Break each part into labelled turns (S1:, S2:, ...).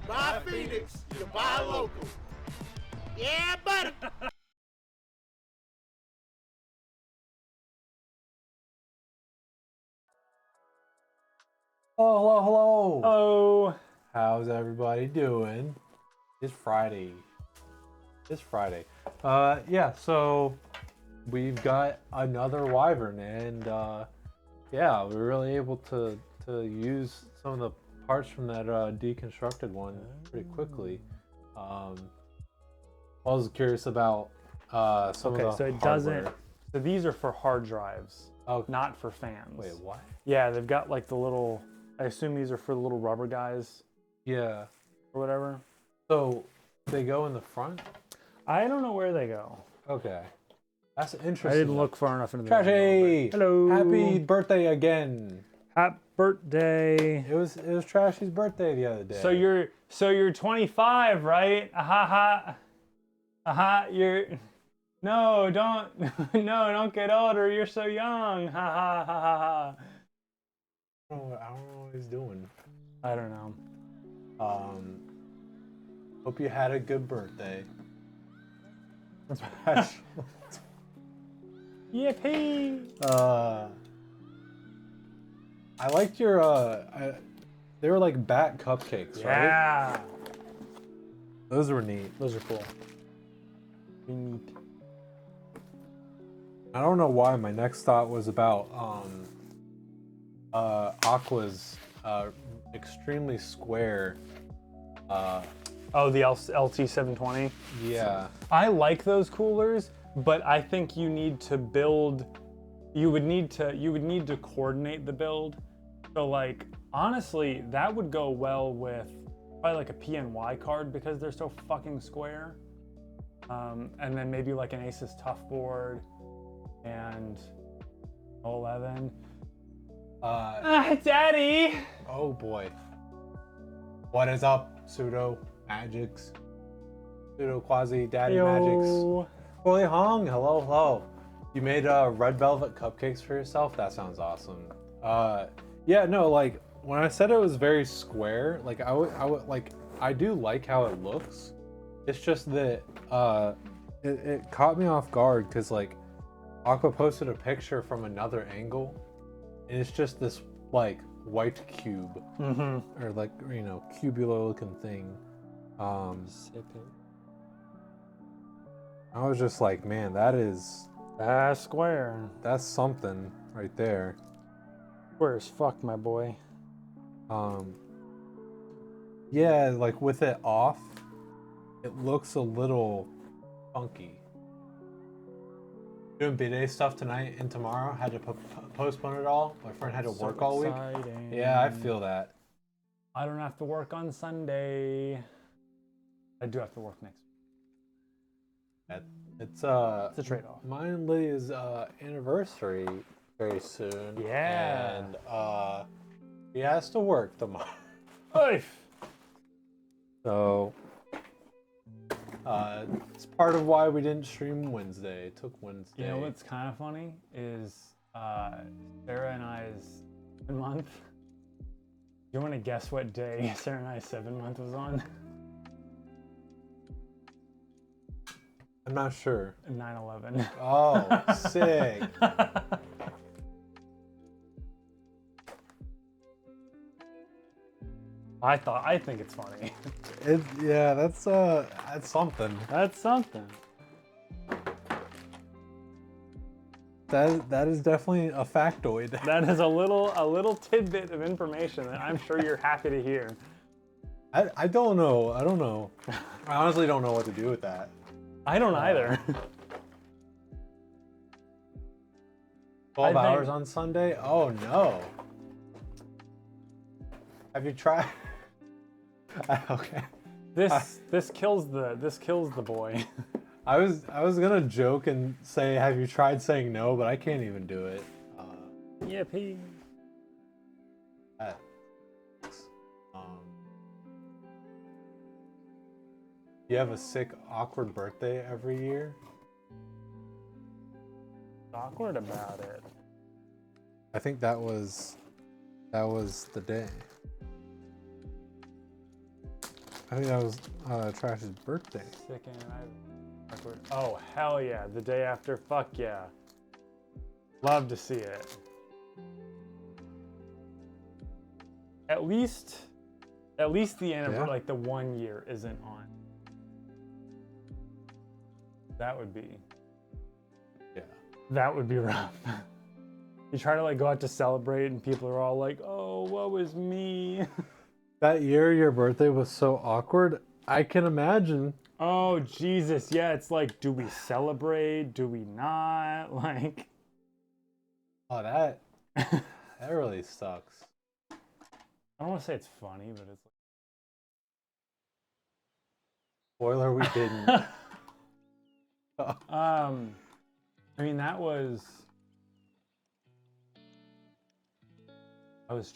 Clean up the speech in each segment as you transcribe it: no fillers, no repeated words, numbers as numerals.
S1: buy Phoenix, you buy local. Yeah, buddy.
S2: Oh, hello, hello.
S3: Oh,
S2: How's everybody doing? It's Friday. Yeah, so we've got another Wyvern, and yeah, we were really able to use some of the parts from that deconstructed one pretty quickly. I was curious about some of the
S3: so it
S2: hardware.
S3: doesn't. So these are for hard drives,
S2: Oh,
S3: not for fans.
S2: wait, what?
S3: Yeah, they've got like the little. I assume these are for the little rubber guys
S2: Yeah.
S3: or whatever.
S2: So they go in the front?
S3: I don't know where they go.
S2: Okay. That's interesting.
S3: I didn't look far enough into the
S2: Trashy!
S3: Hello.
S2: Happy birthday again.
S3: Happy birthday.
S2: It was Trashy's birthday the other day.
S3: So you're 25, right? Aha. You're no, don't get older. You're so young. Ha ha ha ha ha.
S2: I don't know what he's doing.
S3: I don't know.
S2: Hope you had a good birthday.
S3: Yippee!
S2: I liked your they were like bat cupcakes, right?
S3: Yeah.
S2: Those were neat.
S3: Those are cool. Neat.
S2: I don't know why my next thought was about Aqua's extremely square
S3: Oh, the LT720.
S2: yeah.
S3: I like those coolers, but I think you need to build. You would need to coordinate the build. So like honestly, that would go well with probably like a PNY card because they're so fucking square. And then maybe like an Asus Tough board and 11. Daddy.
S2: Oh boy. What is up, Pseudo Magics? Pseudo Quasi Daddy Magics. Holy Hong, hello. You made red velvet cupcakes for yourself? That sounds awesome. Yeah, no, like when I said it was very square, like I would like I do like how it looks. It's just that it caught me off guard because like Aqua posted a picture from another angle, and it's just this like white cube or like cubular looking thing. I was just like, man, that's
S3: Square.
S2: that's something right there.
S3: Square as fuck, my boy.
S2: Yeah, like with it off, it looks a little funky. Doing bidet stuff tonight and tomorrow. Had to postpone it all. My friend had to work all week. Yeah, I feel that.
S3: I don't have to work on Sunday. I do have to work next week.
S2: It's a
S3: trade-off.
S2: Mine and Lydia's anniversary very soon.
S3: Yeah.
S2: And he has to work tomorrow.
S3: Oy.
S2: So it's part of why we didn't stream Wednesday. It took Wednesday.
S3: You know what's kind of funny is Sarah and I's 7-month. You want to guess what day Sarah and I's 7-month was on?
S2: I'm not sure.
S3: 9/11.
S2: Oh, sick.
S3: I think it's funny.
S2: Yeah, that's something.
S3: That's something.
S2: That is definitely a factoid.
S3: That is a little tidbit of information that I'm sure you're happy to hear.
S2: I don't know. I don't know. I honestly don't know what to do with that.
S3: I don't either.
S2: 12 hours on Sunday? Oh no. Have you tried? Okay.
S3: This kills the boy.
S2: I was gonna joke and say, have you tried saying no? But I can't even do it.
S3: Yippee.
S2: You have a sick, awkward birthday every year?
S3: Awkward about it.
S2: I think that was the day. I think that was Trash's birthday.
S3: Second, oh, hell yeah. The day after, fuck yeah. Love to see it. At least the anniversary, like the 1 year isn't on. That would be.
S2: Yeah.
S3: That would be rough. You try to like go out to celebrate and people are all like, oh, what was me?
S2: That year your birthday was so awkward. I can imagine.
S3: Oh, Jesus. Yeah, it's like, do we celebrate? Do we not? Like.
S2: Oh, that really sucks.
S3: I don't want to say it's funny, but it's like.
S2: Spoiler, we didn't.
S3: I mean, that was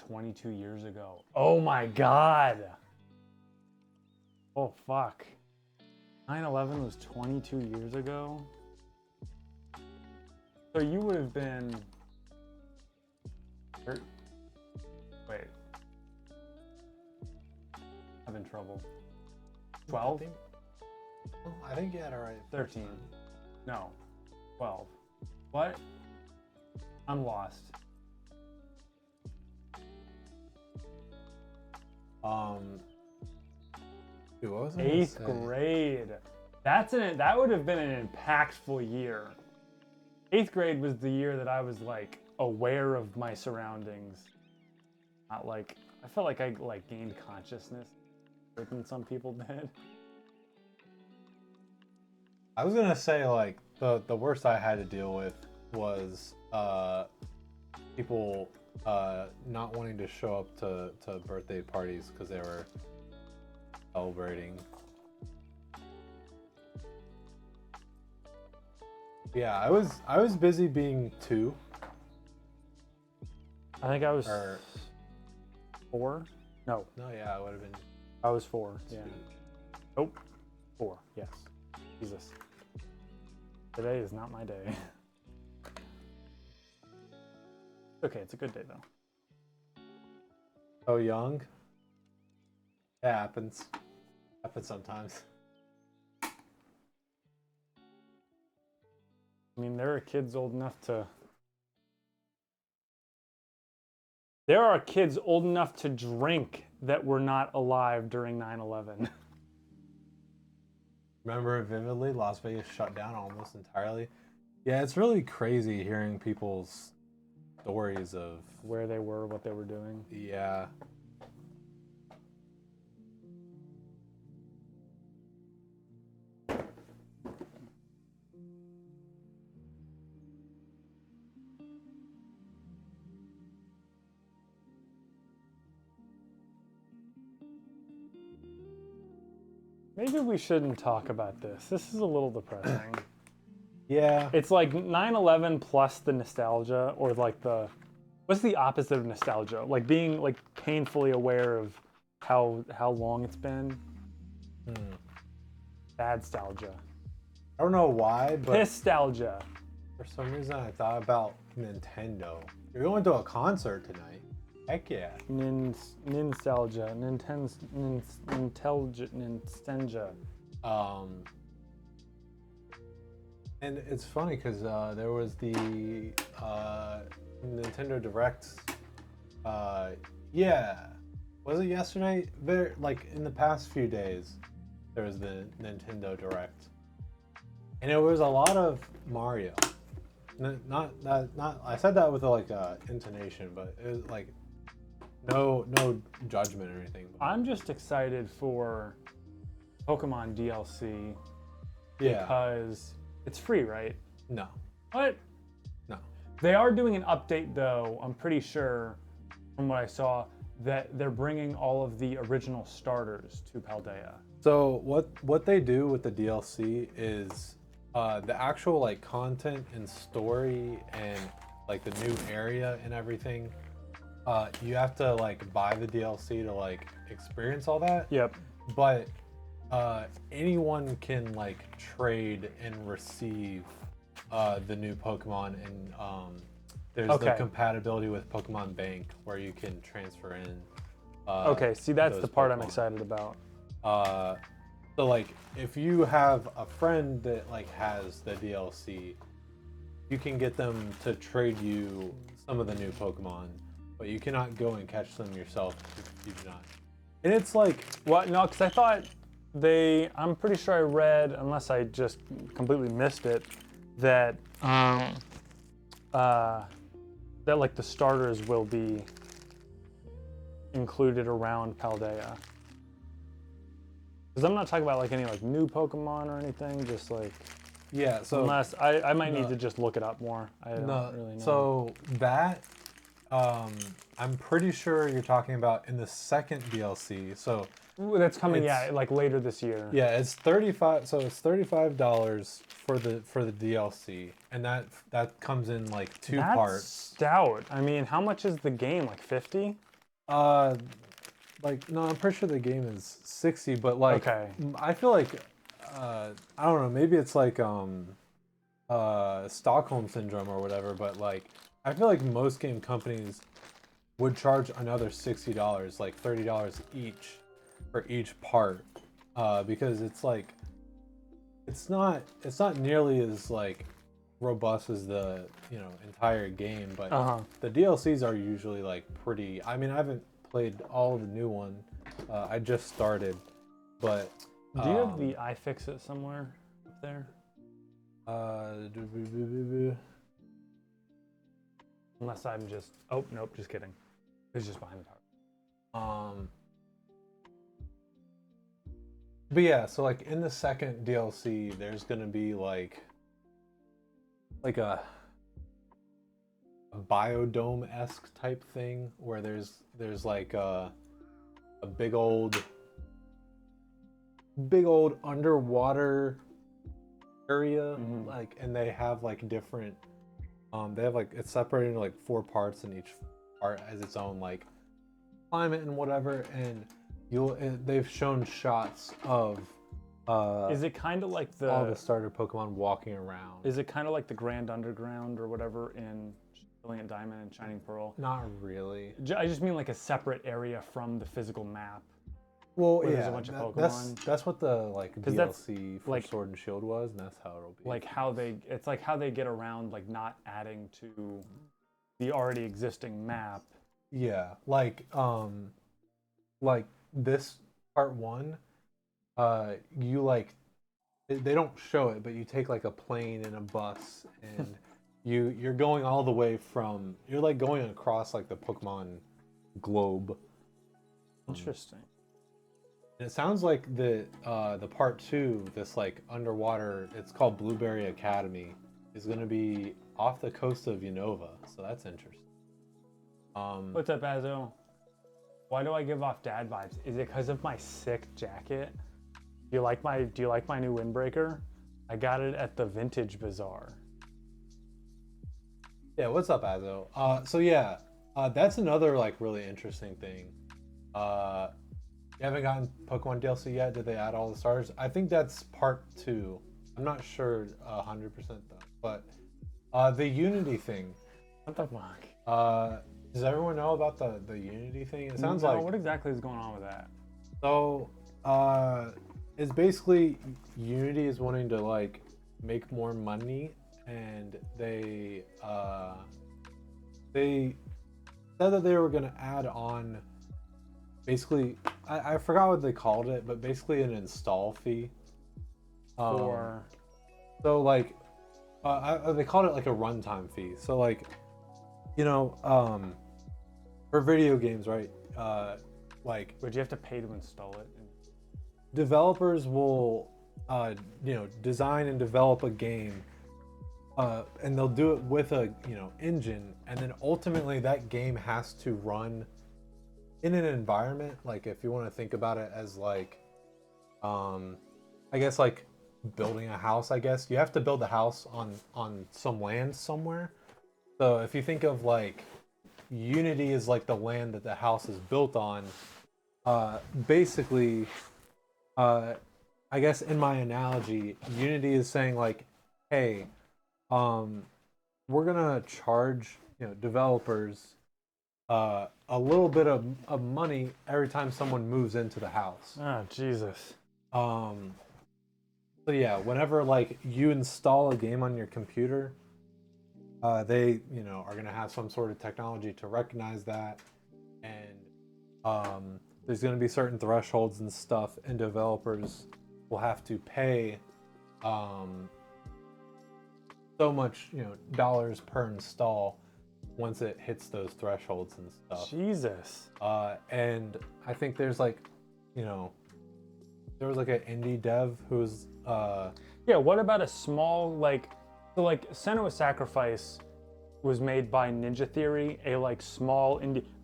S3: 22 years ago. Oh my God. Oh, fuck. 9/11 was 22 years ago. So you would have been. Wait. I'm in trouble. 12?
S2: I think you had it right.
S3: 13. No. 12. What? I'm lost.
S2: Dude, what was I
S3: 8th grade. That would have been an impactful year. 8th grade was the year that I was like aware of my surroundings. Not like I felt like I like gained consciousness more than some people did.
S2: I was gonna say like the worst I had to deal with was people not wanting to show up to birthday parties because they were celebrating. Yeah, I was busy being 2.
S3: I think I was 4. No,
S2: Yeah, I would have been.
S3: I was 4. Yeah. Nope. 4. Yes. Jesus. Today is not my day. Okay, it's a good day though.
S2: So young. It happens. Happens sometimes.
S3: I mean, there are kids old enough to. There are kids old enough to drink that were not alive during 9/11.
S2: Remember it vividly. Las Vegas shut down almost entirely. Yeah, it's really crazy hearing people's stories of
S3: Where they were, what they were doing.
S2: yeah.
S3: Maybe we shouldn't talk about this. This is a little depressing.
S2: Yeah.
S3: It's like 9/11 plus the nostalgia, or like the, what's the opposite of nostalgia? Like being like painfully aware of how long it's been. Bad nostalgia.
S2: I don't know why, but
S3: Nostalgia.
S2: for some reason I thought about Nintendo. You're going to a concert tonight. Heck yeah.
S3: Nostalgia. Nostalgia.
S2: And it's funny because there was the Nintendo Direct. Yeah, was it yesterday? There, like in the past few days, there was the Nintendo Direct, and it was a lot of Mario. Not. I said that with like intonation, but it was like no judgment or anything.
S3: I'm just excited for Pokemon DLC.
S2: Yeah.
S3: Because it's free, right?
S2: No.
S3: What?
S2: No.
S3: They are doing an update though. I'm pretty sure from what I saw that they're bringing all of the original starters to Paldea.
S2: So what they do with the DLC is the actual like content and story and like the new area and everything. You have to like buy the DLC to like experience all that.
S3: Yep.
S2: But anyone can like trade and receive the new Pokemon, and there's the compatibility with Pokemon Bank where you can transfer in.
S3: Okay, see that's
S2: those
S3: the part I'm
S2: Pokemon.
S3: excited about.
S2: So like if you have a friend that like has the DLC, you can get them to trade you some of the new Pokemon, but you cannot go and catch them yourself if you do not. And it's like,
S3: What? No, because I thought I'm pretty sure I read, unless I just completely missed it, that that like the starters will be included around Paldea. Because I'm not talking about like any like new Pokemon or anything, just like
S2: yeah. So
S3: unless I might need to just look it up more. I don't really know.
S2: So that I'm pretty sure you're talking about in the second DLC. So
S3: Ooh, that's coming, yeah, like later this year.
S2: yeah, it's 35. So it's $35 for the DLC, and that comes in like two
S3: That's
S2: parts.
S3: stout. I mean, how much is the game? Like 50?
S2: Like no, I'm pretty sure the game is 60, but like
S3: Okay.
S2: I feel like I don't know, maybe it's like Stockholm syndrome or whatever, but like I feel like most game companies would charge another $60, like $30 each for each part, because it's like it's not nearly as like robust as the entire game, but the DLCs are usually like pretty. I mean, I haven't played all the new one. I just started, but
S3: Do you have the iFixit somewhere up there? Unless I'm just. Oh nope, just kidding. It's just behind the tower.
S2: But yeah, so like in the second DLC, there's gonna be like a biodome-esque type thing where there's like a big old underwater area, like, and they have like different they have like it's separated into like 4 parts, and each part has its own like climate and whatever, and they've shown shots of
S3: is it kind of like
S2: all the starter Pokemon walking around.
S3: Is it kind of like the Grand Underground or whatever in Brilliant Diamond and Shining Pearl?
S2: Not really.
S3: I just mean like a separate area from the physical map.
S2: Well,
S3: where
S2: yeah,
S3: there's a bunch of Pokemon.
S2: that's what the like DLC for
S3: like,
S2: Sword and Shield was, and that's how it'll be.
S3: Like it's like how they get around, like not adding to the already existing map.
S2: Yeah, like this part 1, you like they don't show it, but you take like a plane and a bus, and you're going all the way from you're like going across like the Pokemon globe.
S3: Interesting.
S2: And it sounds like the part 2, this like underwater, it's called Blueberry Academy, is going to be off the coast of Unova, so that's interesting.
S3: What's up, Azo? Why do I give off dad vibes? Is it because of my sick jacket? Do you like my new windbreaker? I got it at the Vintage Bazaar.
S2: Yeah, what's up, Azo? So yeah, that's another like really interesting thing. You haven't gotten Pokemon DLC yet? Did they add all the starters? I think that's part 2. I'm not sure 100% though. But the Unity thing.
S3: What the fuck?
S2: Does everyone know about the Unity thing? It sounds
S3: no,
S2: like.
S3: What exactly is going on with that?
S2: So, it's basically Unity is wanting to like make more money, and they said that they were gonna add on. Basically, I forgot what they called it, but basically an install fee.
S3: For
S2: So like, they called it like a runtime fee. So like, for video games, right? Like,
S3: would you have to pay to install it?
S2: developers will, design and develop a game, and they'll do it with a engine, and then ultimately that game has to run in an environment. Like if you want to think about it as like I guess like building a house, I guess you have to build a house on some land somewhere. So if you think of like Unity is like the land that the house is built on, basically I guess in my analogy, Unity is saying like, hey, we're gonna charge developers a little bit of money every time someone moves into the house.
S3: Oh, Jesus.
S2: So yeah, whenever like you install a game on your computer, they are gonna have some sort of technology to recognize that, and there's gonna be certain thresholds and stuff, and developers will have to pay so much dollars per install once it hits those thresholds and stuff.
S3: Jesus.
S2: And I think there's like, there was like an indie dev who's
S3: Yeah, what about a small, Senua Sacrifice was made by Ninja Theory, a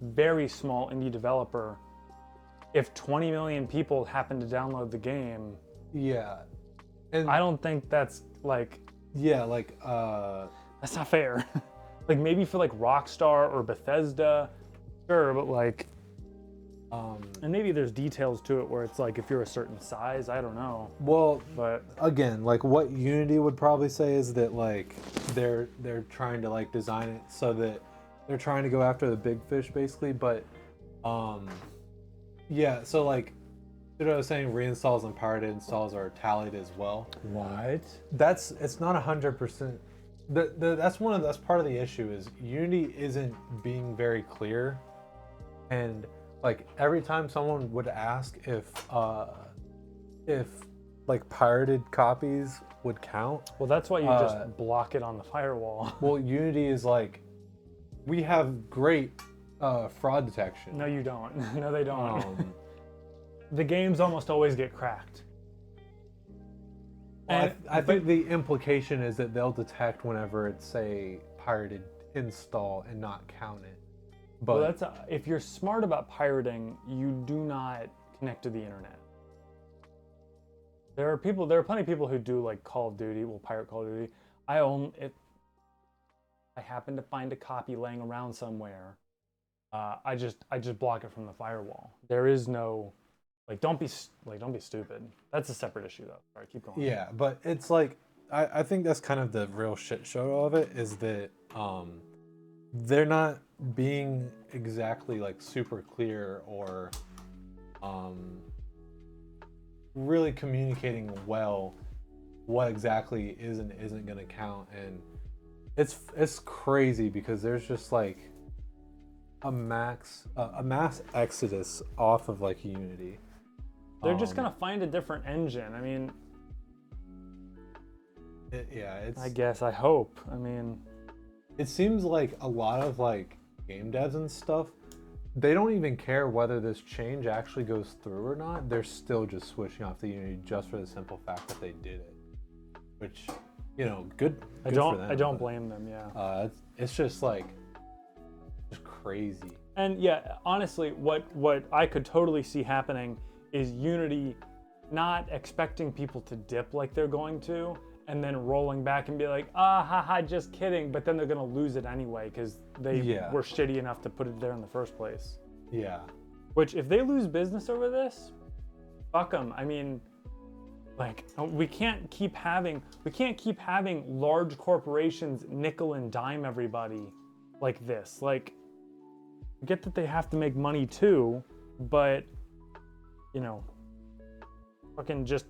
S3: very small indie developer. If 20 million people happen to download the game,
S2: yeah, and
S3: I don't think that's that's not fair. Like maybe for like Rockstar or Bethesda, sure, but and maybe there's details to it where it's like if you're a certain size, I don't know.
S2: Well,
S3: but
S2: again, like what Unity would probably say is that like they're trying to like design it so that they're trying to go after the big fish basically, but yeah, so like what I was saying, reinstalls and pirated installs are tallied as well.
S3: What?
S2: It's not 100%. That's part of the issue is Unity isn't being very clear, and like every time someone would ask if like pirated copies would count.
S3: Well, that's why you just block it on the firewall.
S2: Well, Unity is like, we have great fraud detection.
S3: No, you don't. No, they don't. The games almost always get cracked.
S2: Well, I think the implication is that they'll detect whenever it's a pirated install and not count it. But
S3: well, if you're smart about pirating, you do not connect to the internet. There are plenty of people who do like Call of Duty, will pirate Call of Duty. If I happen to find a copy laying around somewhere, I just block it from the firewall. There is no don't be stupid. That's a separate issue though. All right, keep going.
S2: Yeah, but it's like I think that's kind of the real shit show of it is that they're not being exactly like super clear or really communicating well what exactly is and isn't going to count, and it's crazy because there's just like a mass exodus off of like Unity.
S3: They're just gonna find a different engine. I mean, I guess. I hope. I mean,
S2: it seems like a lot of like game devs and stuff, they don't even care whether this change actually goes through or not. They're still just switching off the Unity just for the simple fact that they did it, which good
S3: I don't blame them. Yeah.
S2: It's just like just crazy.
S3: And yeah, honestly, what I could totally see happening is Unity not expecting people to dip like they're going to, and then rolling back and be like, haha, just kidding. But then they're gonna lose it anyway because they were shitty enough to put it there in the first place.
S2: Yeah.
S3: Which, if they lose business over this, fuck them. I mean, like we can't keep having large corporations nickel and dime everybody like this. Like, I get that they have to make money too, but fucking just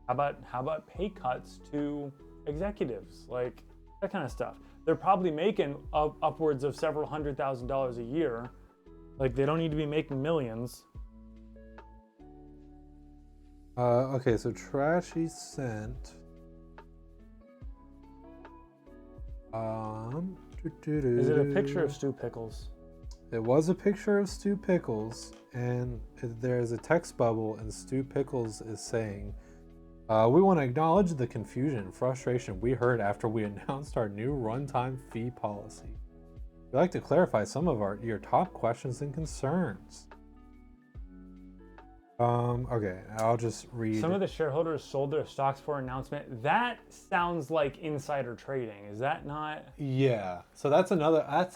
S3: how about pay cuts to executives, like that kind of stuff. They're probably making upwards of several $100,000 a year. Like, they don't need to be making millions.
S2: Okay, so Trashy sent
S3: Is it a picture of Stu Pickles?
S2: It was a picture of Stu Pickles, and there's a text bubble, and Stu Pickles is saying, we want to acknowledge the confusion and frustration we heard after we announced our new runtime fee policy. We'd like to clarify some of your top questions and concerns. Okay, I'll just read.
S3: Some of the shareholders sold their stocks for announcement. That sounds like insider trading. Is that not?
S2: Yeah. So that's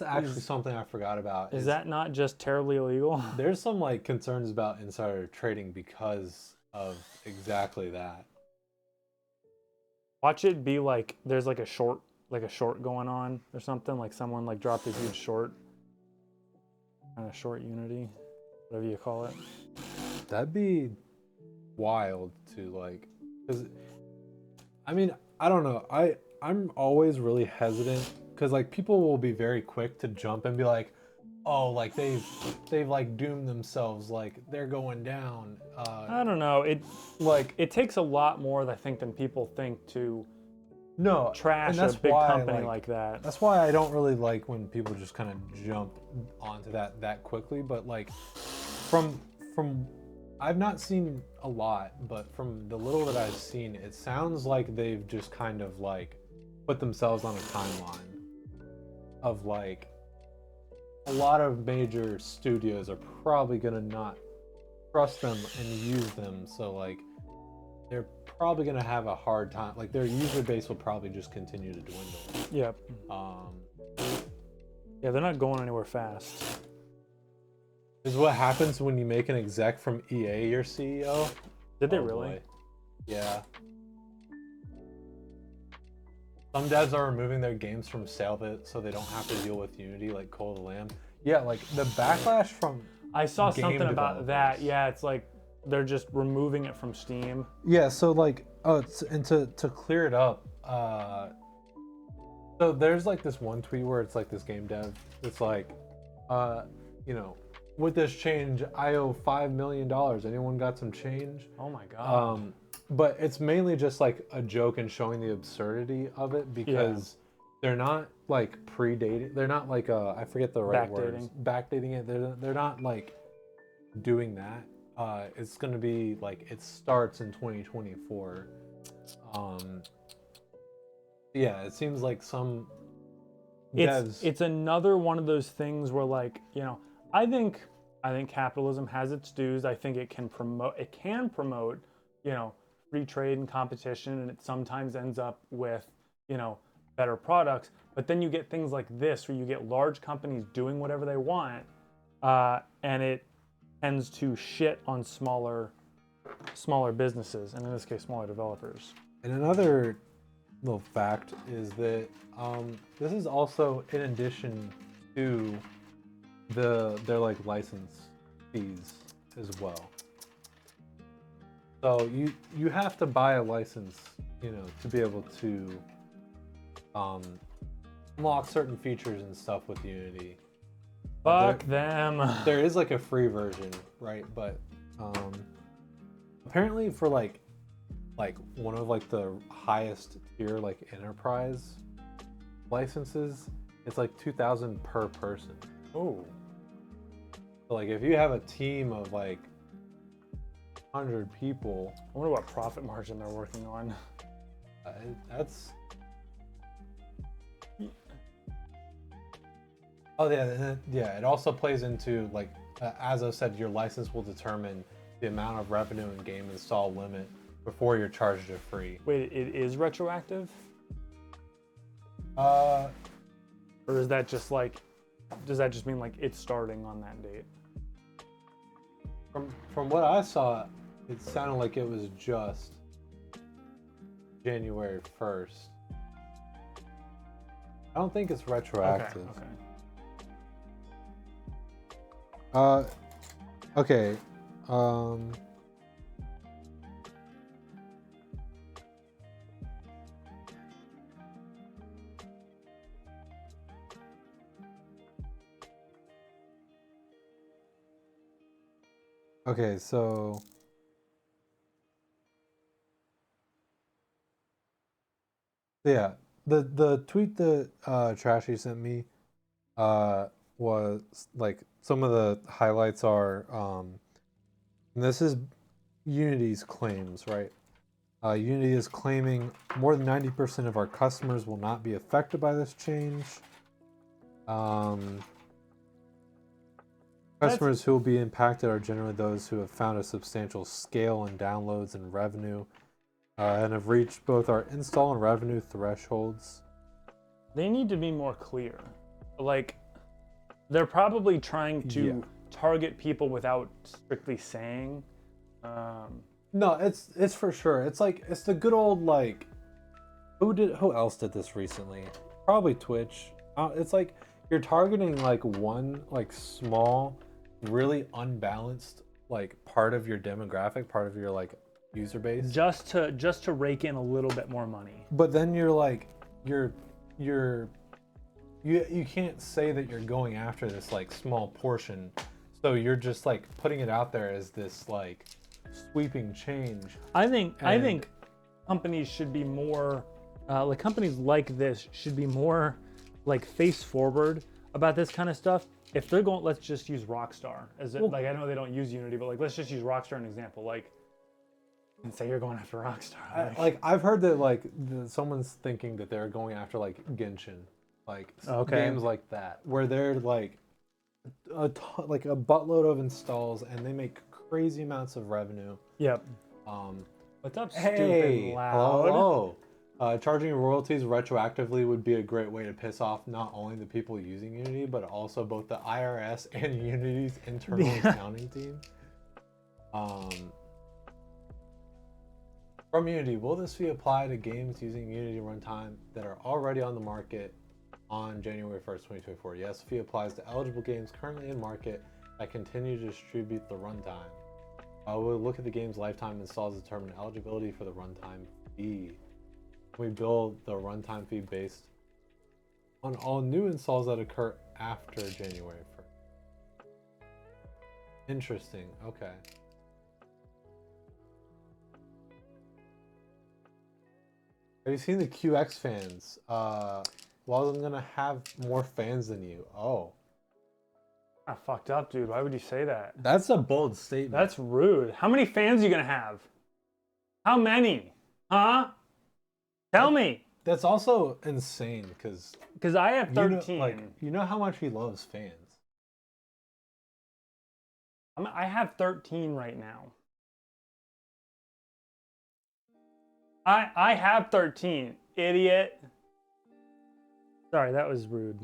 S2: actually something I forgot about.
S3: Is that not just terribly illegal?
S2: There's some like concerns about insider trading because of exactly that.
S3: Watch it be like there's like a short going on or something, like someone like dropped a huge short. kind of short Unity, whatever you call it.
S2: That'd be wild to like, because I mean, I don't know. I'm always really hesitant because like people will be very quick to jump and be like, oh, like they've like doomed themselves, like they're going down.
S3: I don't know. It takes a lot more, I think, than people think to trash a big company like that.
S2: That's why I don't really like when people just kind of jump onto that quickly. But like from I've not seen a lot, but from the little that I've seen, it sounds like they've just kind of like put themselves on a timeline of like a lot of major studios are probably gonna not trust them and use them. So like they're probably gonna have a hard time. Like their user base will probably just continue to dwindle.
S3: Yep. Yeah, they're not going anywhere fast.
S2: Is what happens when you make an exec from EA your CEO.
S3: Did they really?
S2: Boy. Yeah. Some devs are removing their games from sale so they don't have to deal with Unity, like Call of the Lamb. Yeah, like the backlash from
S3: I saw
S2: game
S3: something about that.
S2: developers.
S3: Yeah, it's like they're just removing it from Steam.
S2: Yeah, so like, and to clear it up, so there's like this one tweet where it's like this game dev. It's like, you know, with this change, I owe $5 million. Anyone got some change?
S3: Oh my god.
S2: But it's mainly just like a joke and showing the absurdity of it because they're not like predating. They're not like I forget the right words. Backdating it. They're not like doing that. It's gonna be like it starts in 2024. Yeah, it seems like some devs.
S3: It's another one of those things where, like, you know, I think capitalism has its dues. I think it can promote you know, free trade and competition, and it sometimes ends up with, you know, better products. But then you get things like this where you get large companies doing whatever they want, and it tends to shit on smaller businesses, and in this case, smaller developers.
S2: And another little fact is that this is also in addition to their like license fees as well. So you have to buy a license, you know, to be able to unlock certain features and stuff with Unity.
S3: Fuck them.
S2: There is like a free version, right? But apparently for like one of like the highest tier like enterprise licenses, it's like 2,000 per person.
S3: Oh.
S2: So like if you have a team of like 100 people,
S3: I wonder what profit margin they're working on.
S2: That's. Oh yeah. It also plays into like, as I said, your license will determine the amount of revenue and game install limit before you're charged a free.
S3: Wait, it is retroactive?
S2: Or
S3: is that just like, does that just mean like it's starting on that date?
S2: From what I saw, it sounded like it was just January 1st. I don't think it's retroactive.
S3: Okay.
S2: Okay, so yeah, the tweet that Trashy sent me was like some of the highlights are and this is Unity's claims, right? Unity is claiming more than 90% of our customers will not be affected by this change. Customers who will be impacted are generally those who have found a substantial scale in downloads and revenue and have reached both our install and revenue thresholds.
S3: They need to be more clear. Like, they're probably trying to target people without strictly saying.
S2: No, it's for sure. It's like, it's the good old, like, who else did this recently? Probably Twitch. It's like, you're targeting like one like small, really unbalanced like part of your demographic, part of your like user base.
S3: Just to rake in a little bit more money.
S2: But then you're like you can't say that you're going after this like small portion. So you're just like putting it out there as this like sweeping change.
S3: I think companies should be more like companies like this should be more like face forward about this kind of stuff. If they're going, let's just use Rockstar as it, like I know they don't use Unity, but like let's just use Rockstar an example. Like, and say you're going after Rockstar.
S2: Like I've heard that like someone's thinking that they're going after like Genshin, like games like that, where they're like a buttload of installs and they make crazy amounts of revenue.
S3: Yep. What's up, stupid
S2: Hey,
S3: loud?
S2: hello. Charging royalties retroactively would be a great way to piss off not only the people using Unity, but also both the IRS and Unity's internal accounting team. From Unity, will this fee apply to games using Unity runtime that are already on the market on January 1st, 2024? Yes, fee applies to eligible games currently in market that continue to distribute the runtime. We'll look at the game's lifetime installs to determine eligibility for the runtime fee. We build the runtime fee based on all new installs that occur after January 1st. Interesting, okay. Have you seen the QX fans? Well, I'm gonna have more fans than you. Oh.
S3: I fucked up, dude. Why would you say that?
S2: That's a bold statement.
S3: That's rude. How many fans are you gonna have? How many? Huh? Tell me.
S2: That's also insane because
S3: I have 13.
S2: You know how much he loves fans.
S3: I have 13 right now. I have 13, idiot. Sorry, that was rude.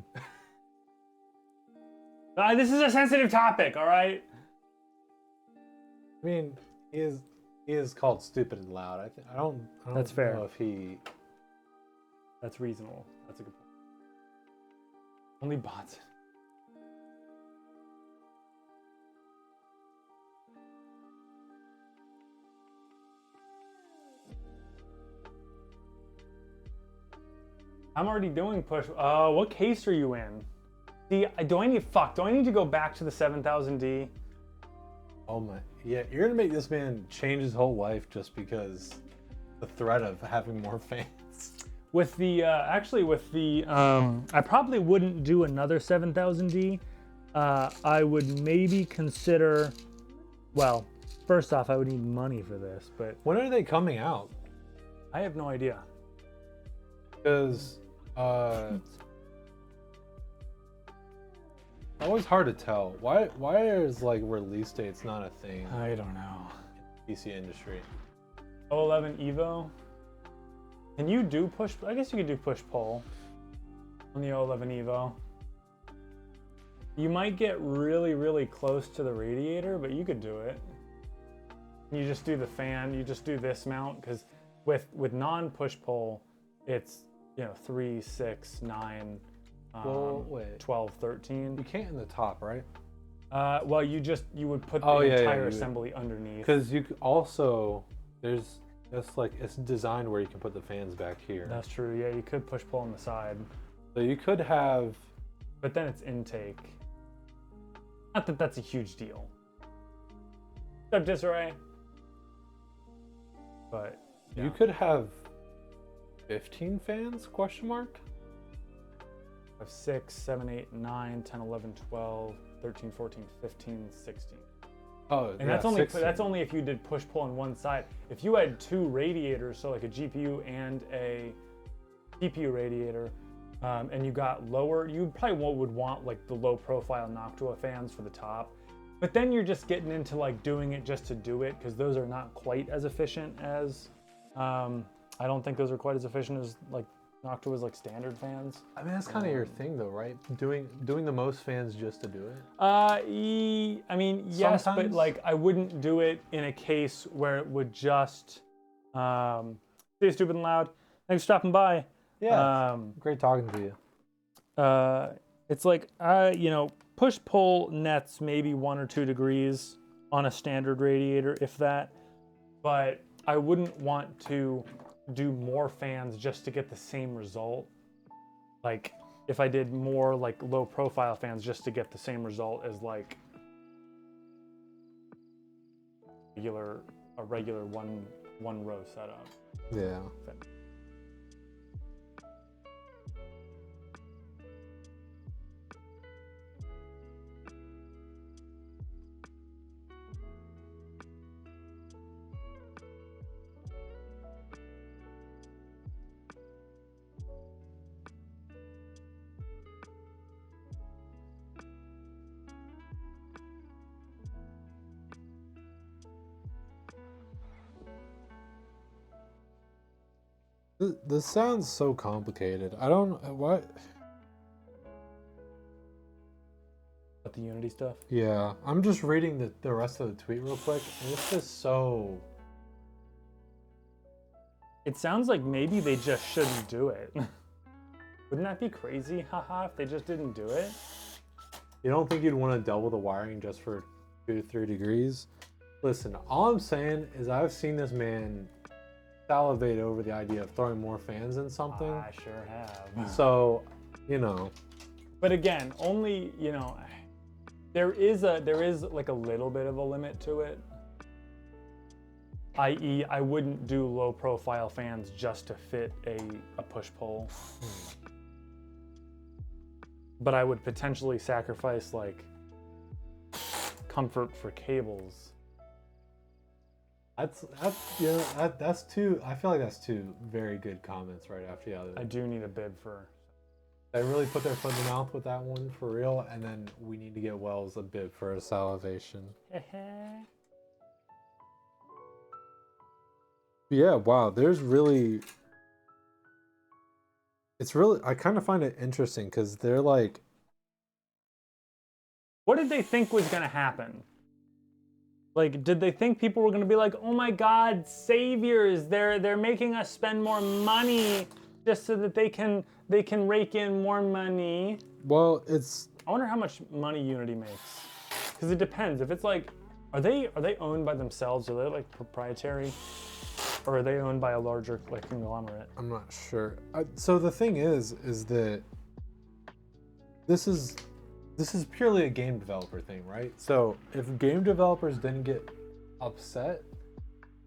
S3: This is a sensitive topic, all right?
S2: I mean, he is called stupid and loud. I don't
S3: That's fair.
S2: know if he...
S3: That's reasonable. That's a good point. Only bots. I'm already doing push. What case are you in? See, do I need to go back to the 7000D?
S2: Oh my, yeah, you're gonna make this man change his whole life just because the threat of having more fans.
S3: With the, I probably wouldn't do another 7000D. I would maybe consider, well, first off, I would need money for this, but.
S2: When are they coming out?
S3: I have no idea.
S2: Because, always hard to tell. Why is like release dates not a thing?
S3: I don't know.
S2: PC industry.
S3: 011 Evo. Can you do push? I guess you could do push pull on the 011 Evo. You might get really, really close to the radiator, but you could do it. You just do the fan. You just do this mount because with non-push pull, it's 3, 6, 9.
S2: Well, wait.
S3: 12, 13.
S2: You can't in the top, right?
S3: Well, you would put the entire assembly underneath.
S2: Because you could also, it's designed where you can put the fans back here.
S3: That's true. Yeah, you could push pull on the side.
S2: So you could have.
S3: But then it's intake. Not that that's a huge deal. What's up, Disarray? But yeah.
S2: You could have 15 fans, question mark?
S3: I have 6, 7, 8, 9, 10, 11, 12, 13, 14, 15, 16.
S2: Oh,
S3: and that's only if you did push pull on one side. If you had 2 radiators, so like a GPU and a CPU radiator, and you got lower, you probably would want like the low profile Noctua fans for the top. But then you're just getting into like doing it just to do it, because those are not quite as efficient as, I don't think those are quite as efficient as like Noctua's like standard fans.
S2: I mean, that's kind of your thing though, right? Doing the most fans just to do it?
S3: I mean, yes,
S2: Sometimes.
S3: but like I wouldn't do it in a case where it would just, stay stupid and loud. Thanks for stopping by.
S2: Yeah, great talking to you.
S3: It's like, you know, push-pull nets maybe 1 or 2 degrees on a standard radiator, if that. But I wouldn't want to do more fans just to get the same result. Like, if I did more like low-profile fans just to get the same result as like a regular one row setup.
S2: Yeah. This sounds so complicated. I don't what.
S3: But the Unity stuff?
S2: Yeah, I'm just reading the rest of the tweet real quick, and it's just so.
S3: It sounds like maybe they just shouldn't do it. Wouldn't that be crazy, haha, if they just didn't do it?
S2: You don't think you'd want to double the wiring just for 2 to 3 degrees? Listen, all I'm saying is I've seen this man salivate over the idea of throwing more fans in something.
S3: I sure have.
S2: So, you know.
S3: But again, only, you know, there is like a little bit of a limit to it. i.e., I wouldn't do low profile fans just to fit a push-pull. But I would potentially sacrifice like comfort for cables.
S2: That's two. I feel like that's two very good comments right after the other.
S3: I do need a bib for.
S2: They really put their foot in the mouth with that one for real, and then we need to get Wells a bib for a salivation. Yeah, wow. There's really. It's really. I kind of find it interesting because they're like.
S3: What did they think was gonna happen? Like, did they think people were gonna be like, "Oh my God, saviors! They're making us spend more money just so that they can rake in more money."
S2: Well, it's.
S3: I wonder how much money Unity makes, because it depends. If it's like, are they owned by themselves? Are they like proprietary, or are they owned by a larger like conglomerate?
S2: I'm not sure. So the thing is that this is purely a game developer thing, right? So if game developers didn't get upset,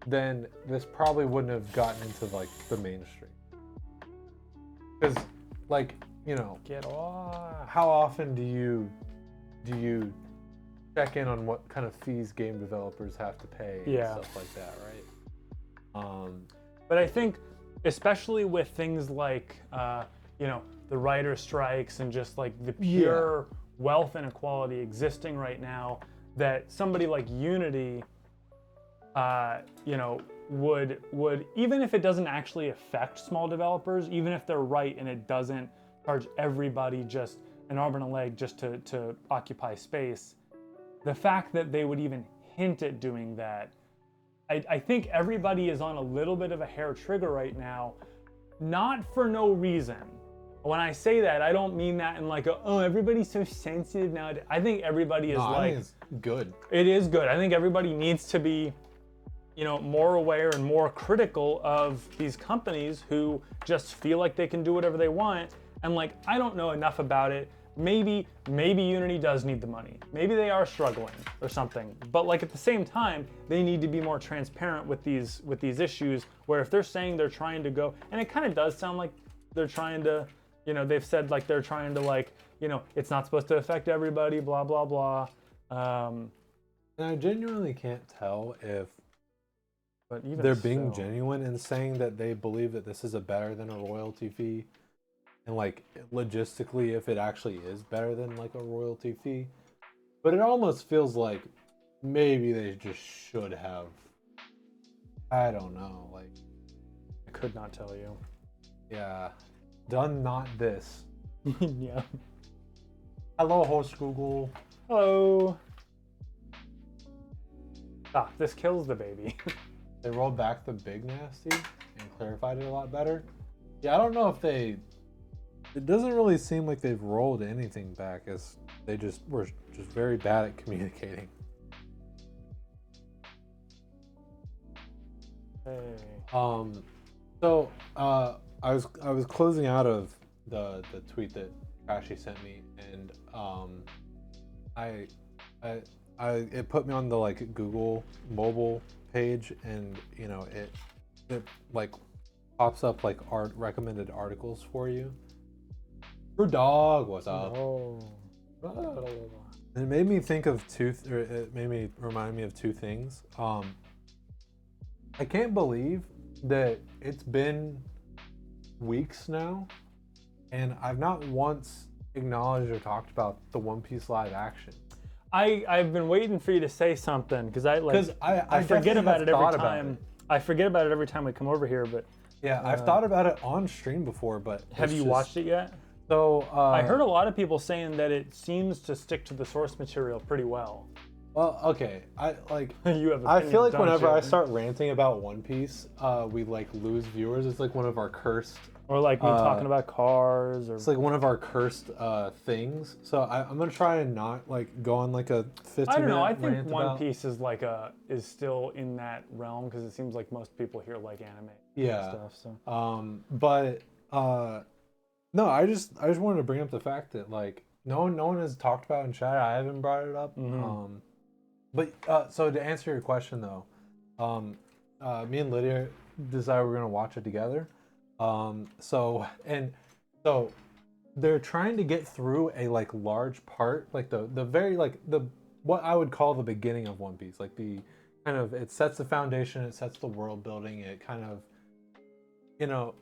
S2: then this probably wouldn't have gotten into like the mainstream. Because, like, you know,
S3: Get off.
S2: how often do you check in on what kind of fees game developers have to pay and
S3: Yeah.
S2: stuff like that, right?
S3: But I think, especially with things like, you know, the writer strikes and just like the pure wealth inequality existing right now, that somebody like Unity, you know, would even if it doesn't actually affect small developers, even if they're right and it doesn't charge everybody just an arm and a leg just to occupy space, the fact that they would even hint at doing that, I think everybody is on a little bit of a hair trigger right now, not for no reason. When I say that, I don't mean that in like oh, everybody's so sensitive now. I think everybody is
S2: I think it's good.
S3: It is good. I think everybody needs to be, you know, more aware and more critical of these companies who just feel like they can do whatever they want. And like, I don't know enough about it. Maybe Unity does need the money. Maybe they are struggling or something. But like at the same time, they need to be more transparent with these issues, where if they're saying they're trying to go, and it kind of does sound like they're trying to, you know, they've said like they're trying to like, you know, it's not supposed to affect everybody, blah, blah, blah.
S2: And I genuinely can't tell if
S3: But even
S2: they're being
S3: so,
S2: genuine in saying that they believe that this is a better than a royalty fee, and like logistically if it actually is better than like a royalty fee. But it almost feels like maybe they just should have, I don't know, like,
S3: I could not tell you.
S2: yeah, done not this.
S3: Yeah.
S2: Hello, host Google.
S3: Hello. Ah, this kills the baby.
S2: They rolled back the big nasty and clarified it a lot better. Yeah, I don't know if they it doesn't really seem like they've rolled anything back, as they just were just very bad at communicating.
S3: Hey.
S2: So I was closing out of the tweet that Kashi sent me, and it put me on the like Google mobile page, and you know it like pops up like recommended articles for you. Her dog, what's up?
S3: Oh.
S2: And it made me think of it made me remind me of two things. I can't believe that it's been weeks now, and I've not once acknowledged or talked about the One Piece live action.
S3: I've been waiting for you to say something because I forget about it every time. I forget about it every time we come over here. But
S2: yeah, I've thought about it on stream before. But
S3: have you watched it yet?
S2: So
S3: I heard a lot of people saying that it seems to stick to the source material pretty well.
S2: Well, okay, I
S3: feel
S2: like whenever I start ranting about One Piece, we like lose viewers. It's like one of our cursed.
S3: Or like me talking about cars, or
S2: it's like one of our cursed things. So I'm gonna try and not like go on like a 15-minute
S3: I don't know. I
S2: rant
S3: think One Piece is like is still in that realm because it seems like most people here like anime.
S2: Yeah.
S3: And stuff. So.
S2: But no, I just wanted to bring up the fact that like no one has talked about it in chat. I haven't brought it up.
S3: Mm-hmm.
S2: But so to answer your question though, me and Lydia decided we're gonna watch it together. So they're trying to get through a like large part, like the very like the what I would call the beginning of One Piece, like the kind of it sets the foundation, it sets the world building, it kind of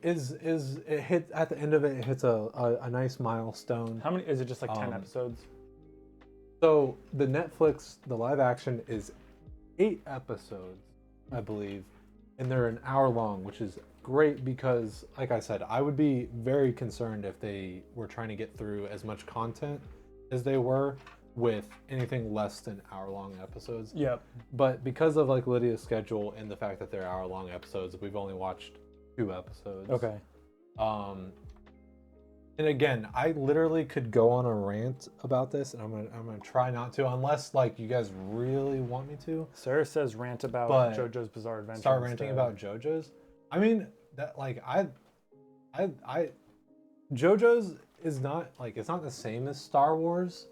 S2: is it hits at the end of it, it hits a nice milestone.
S3: How many is it? Just like 10 episodes?
S2: So the live action is 8 episodes, I believe, and they're an hour long, which is great because, like I said, I would be very concerned if they were trying to get through as much content as they were with anything less than hour-long episodes.
S3: Yep.
S2: But because of like Lydia's schedule and the fact that they're hour-long episodes, we've only watched 2 episodes.
S3: Okay.
S2: And again, I literally could go on a rant about this, and I'm gonna try not to, unless like you guys really want me to.
S3: Sarah says rant about JoJo's Bizarre Adventure.
S2: Start ranting about JoJo's. I mean, that like JoJo's is not like, it's not the same as Star Wars,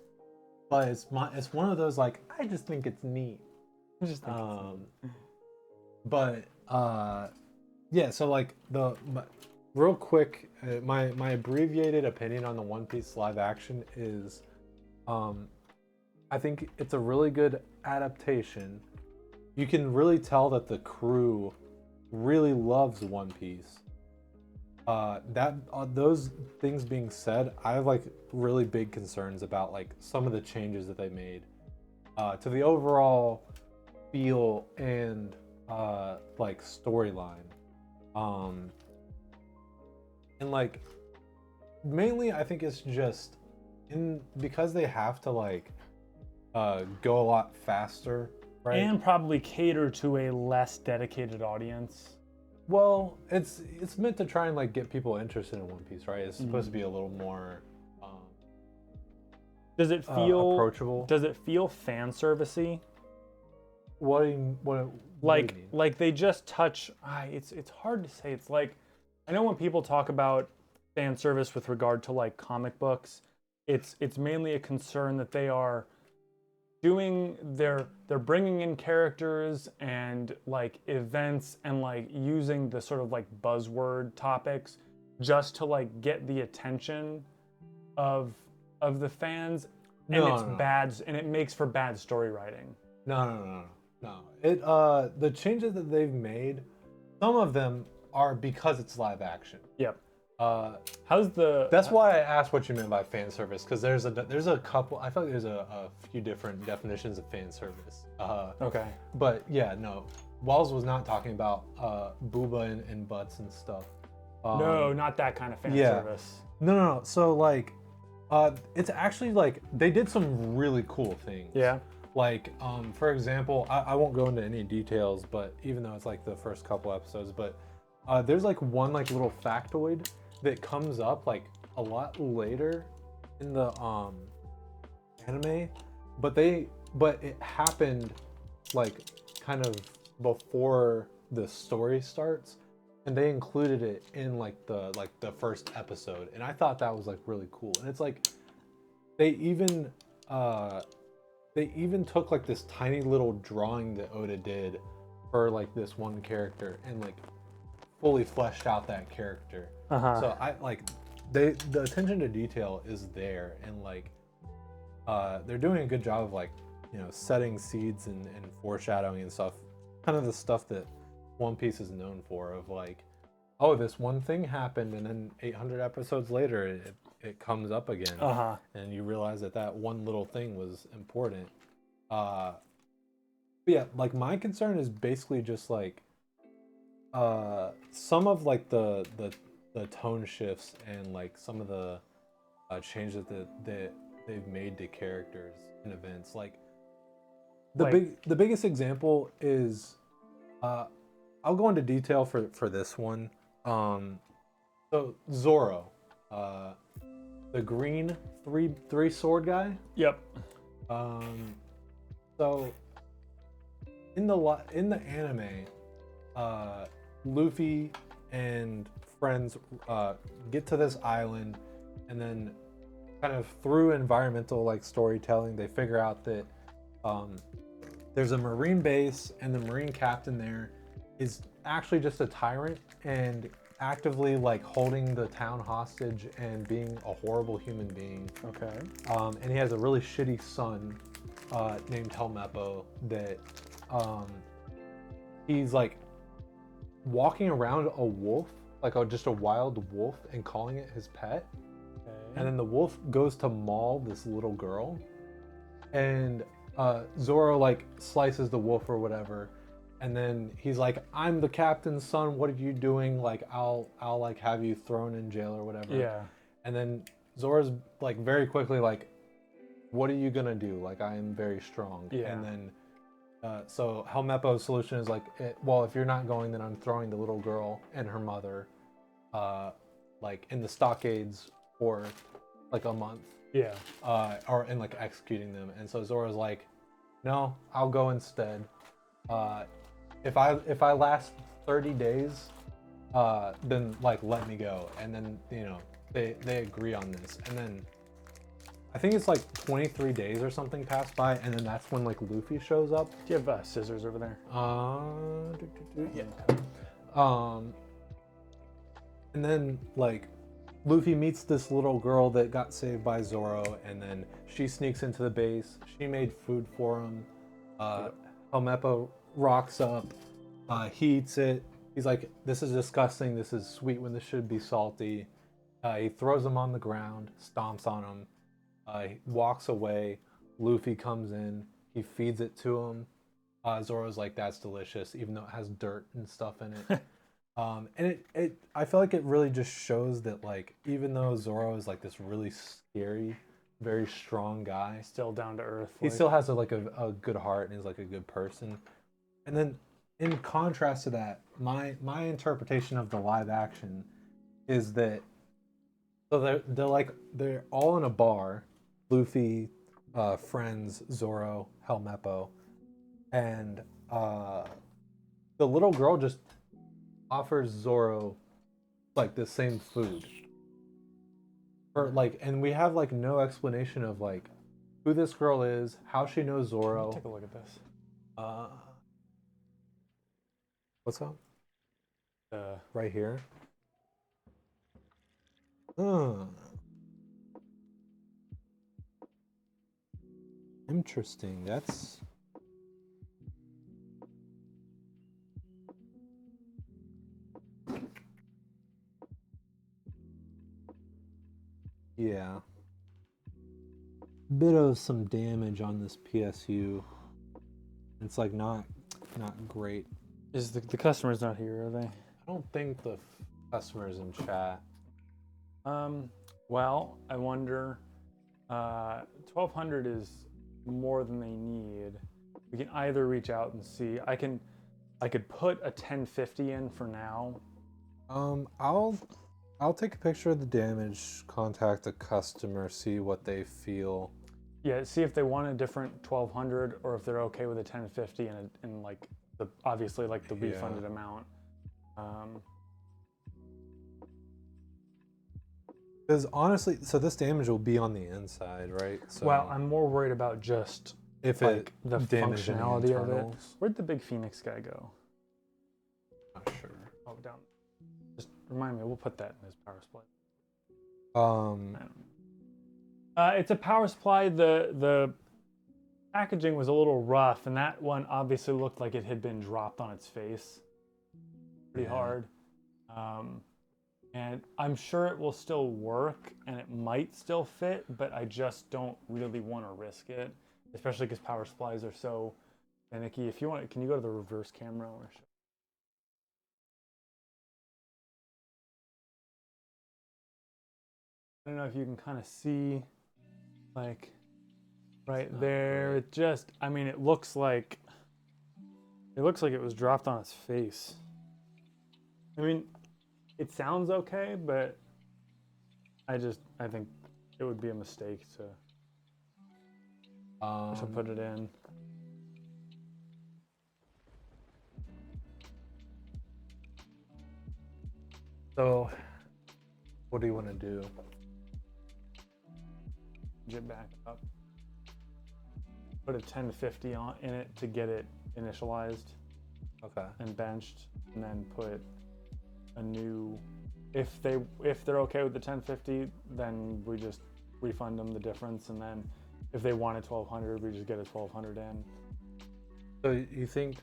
S2: but it's one of those like I just think it's neat. But yeah, so like real quick, my abbreviated opinion on the One Piece live action is, I think it's a really good adaptation. You can really tell that the crew really loves One Piece. Those things being said, I have like really big concerns about like some of the changes that they made to the overall feel and like storyline. And like mainly I think it's just because they have to like go a lot faster, right?
S3: And probably cater to a less dedicated audience.
S2: Well, it's meant to try and like get people interested in One Piece, right? It's supposed to be a little more
S3: does it feel
S2: approachable?
S3: Does it feel fan servicey?
S2: What do you mean?
S3: Like they just touch it's hard to say. It's like, I know when people talk about fan service with regard to like comic books, it's mainly a concern that they are they're bringing in characters and like events and like using the sort of like buzzword topics just to like get the attention of the fans, and bad, and it makes for bad story writing.
S2: No. The changes that they've made, some of them are because it's live action.
S3: Yep.
S2: How's the? That's why I asked what you meant by fan service, because there's a couple. I feel like there's a few different definitions of fan service.
S3: Okay.
S2: But yeah, no. Walls was not talking about booba and butts and stuff.
S3: No, not that kind of fan service.
S2: No. So like, it's actually like they did some really cool things.
S3: Yeah.
S2: Like, for example, I won't go into any details, but even though it's like the first couple episodes, but there's like one like little factoid that comes up like a lot later in the anime, but it happened like kind of before the story starts, and they included it in like the first episode, and I thought that was like really cool. And it's like they even took like this tiny little drawing that Oda did for like this one character and like fully fleshed out that character. So I like the attention to detail is there, and like they're doing a good job of like, you know, setting seeds and foreshadowing and stuff, kind of the stuff that One Piece is known for, of like, oh, this one thing happened and then 800 episodes later it comes up again, and you realize that one little thing was important. But yeah, like my concern is basically just like some of like the tone shifts and like some of the changes that they've made to characters and events. Like the biggest example is I'll go into detail for this one. So Zoro, the green three sword guy.
S3: Yep.
S2: So in the anime, Luffy and friends get to this island, and then kind of through environmental like storytelling, they figure out that there's a marine base, and the marine captain there is actually just a tyrant and actively like holding the town hostage and being a horrible human being.
S3: Okay.
S2: And he has a really shitty son named Helmeppo that he's like walking around a wolf, like just a wild wolf, and calling it his pet.
S3: Okay.
S2: And then the wolf goes to maul this little girl, and Zoro like slices the wolf or whatever, and then he's like, I'm the captain's son, what are you doing? Like I'll like have you thrown in jail or whatever.
S3: Yeah.
S2: And then Zoro's like very quickly like, what are you gonna do? Like I am very strong.
S3: Yeah.
S2: And then so Helmeppo's solution is like, well, if you're not going, then I'm throwing the little girl and her mother like in the stockades for like a month.
S3: Yeah.
S2: And like executing them. And so Zoro's like, no, I'll go instead. If I last 30 days, then like let me go. And then, you know, they agree on this. And then I think it's like 23 days or something pass by, and then that's when like Luffy shows up.
S3: Do you have scissors over there?
S2: Yeah. And then like Luffy meets this little girl that got saved by Zoro, and then she sneaks into the base. She made food for him. Helmeppo rocks up. He eats it. He's like, this is disgusting. This is sweet when this should be salty. He throws him on the ground, stomps on him. He walks away. Luffy comes in. He feeds it to him. Zoro's like, that's delicious, even though it has dirt and stuff in it. And I feel like it really just shows that like, even though Zoro is like this really scary, very strong guy,
S3: Still down to earth.
S2: he still has a good heart and is like a good person. And then in contrast to that, my interpretation of the live action is that so they're all in a bar, Luffy, friends, Zoro, Helmeppo, and the little girl just offers Zoro like the same food. Or like, and we have like no explanation of like who this girl is, how she knows Zoro.
S3: Take a look at this.
S2: What's up?
S3: Uh,
S2: Right here. Interesting. That's yeah. Bit of some damage on this PSU. It's like not great.
S3: Is the customer's not here, are they?
S2: I don't think the customer's in chat.
S3: Well, I wonder. 1200 is more than they need. We can either reach out and see. I could put a 1050 in for now.
S2: I'll I'll take a picture of the damage, contact the customer, see what they feel.
S3: Yeah, see if they want a different 1200 or if they're okay with a 1050 and like the obviously like the refunded amount.
S2: Because honestly, so this damage will be on the inside, right? So
S3: Well, I'm more worried about just
S2: if
S3: like
S2: it
S3: the
S2: damaged any
S3: functionality of it.
S2: internals.
S3: Where'd the big Phoenix guy go?
S2: Not sure.
S3: Oh, down. Just remind me. We'll put that in his power supply. It's a power supply. The packaging was a little rough, and that one obviously looked like it had been dropped on its face pretty hard. And I'm sure it will still work, and it might still fit, but I just don't really want to risk it, especially because power supplies are so finicky. If you want, can you go to the reverse camera? Or I don't know if you can kind of see, like, right there. It just, I mean, it looks like it was dropped on its face. I mean, it sounds okay, but I think it would be a mistake to put it in.
S2: So, what do you want to do?
S3: Get back up. Put a 1050 in it to get it initialized.
S2: Okay.
S3: And benched, and then put a new. If they're okay with the 1050, then we just refund them the difference, and then if they want a 1200, we just get a 1200 in.
S2: So you think,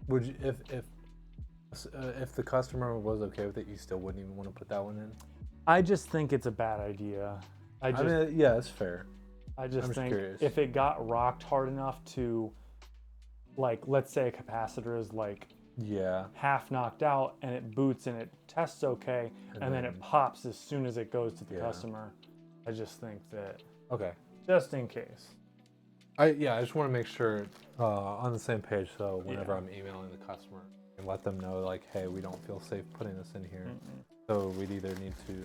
S2: would you, if the customer was okay with it, you still wouldn't even want to put that one in?
S3: I just think it's a bad idea.
S2: I mean, yeah, it's fair.
S3: I just think
S2: curious.
S3: if it got rocked hard enough to, like, let's say a capacitor is like half knocked out and it boots and it tests okay, and then it pops as soon as it goes to the customer. I just think that just in case.
S2: I just want to make sure on the same page, so whenever I'm emailing the customer and let them know, like, hey, we don't feel safe putting this in here, so we'd either need to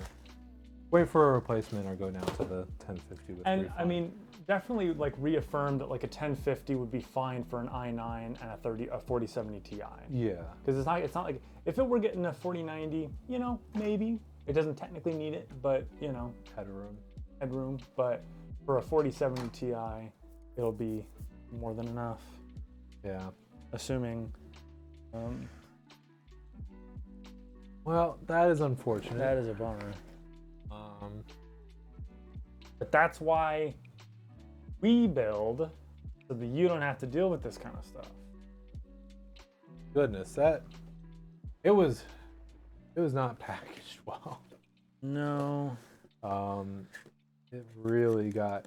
S2: wait for a replacement or go down to the 1050 with
S3: And
S2: refund.
S3: I mean, definitely like reaffirm that like a 1050 would be fine for an i9 and a 4070 Ti.
S2: Yeah.
S3: Because it's not like if it were getting a 4090, you know, maybe it doesn't technically need it, but you know, headroom. But for a 4070 Ti, it'll be more than enough.
S2: Yeah.
S3: Assuming.
S2: Well, that is unfortunate.
S3: That is a bummer. But that's why we build, so that you don't have to deal with this kind of stuff.
S2: Goodness, it was not packaged well.
S3: No.
S2: It really got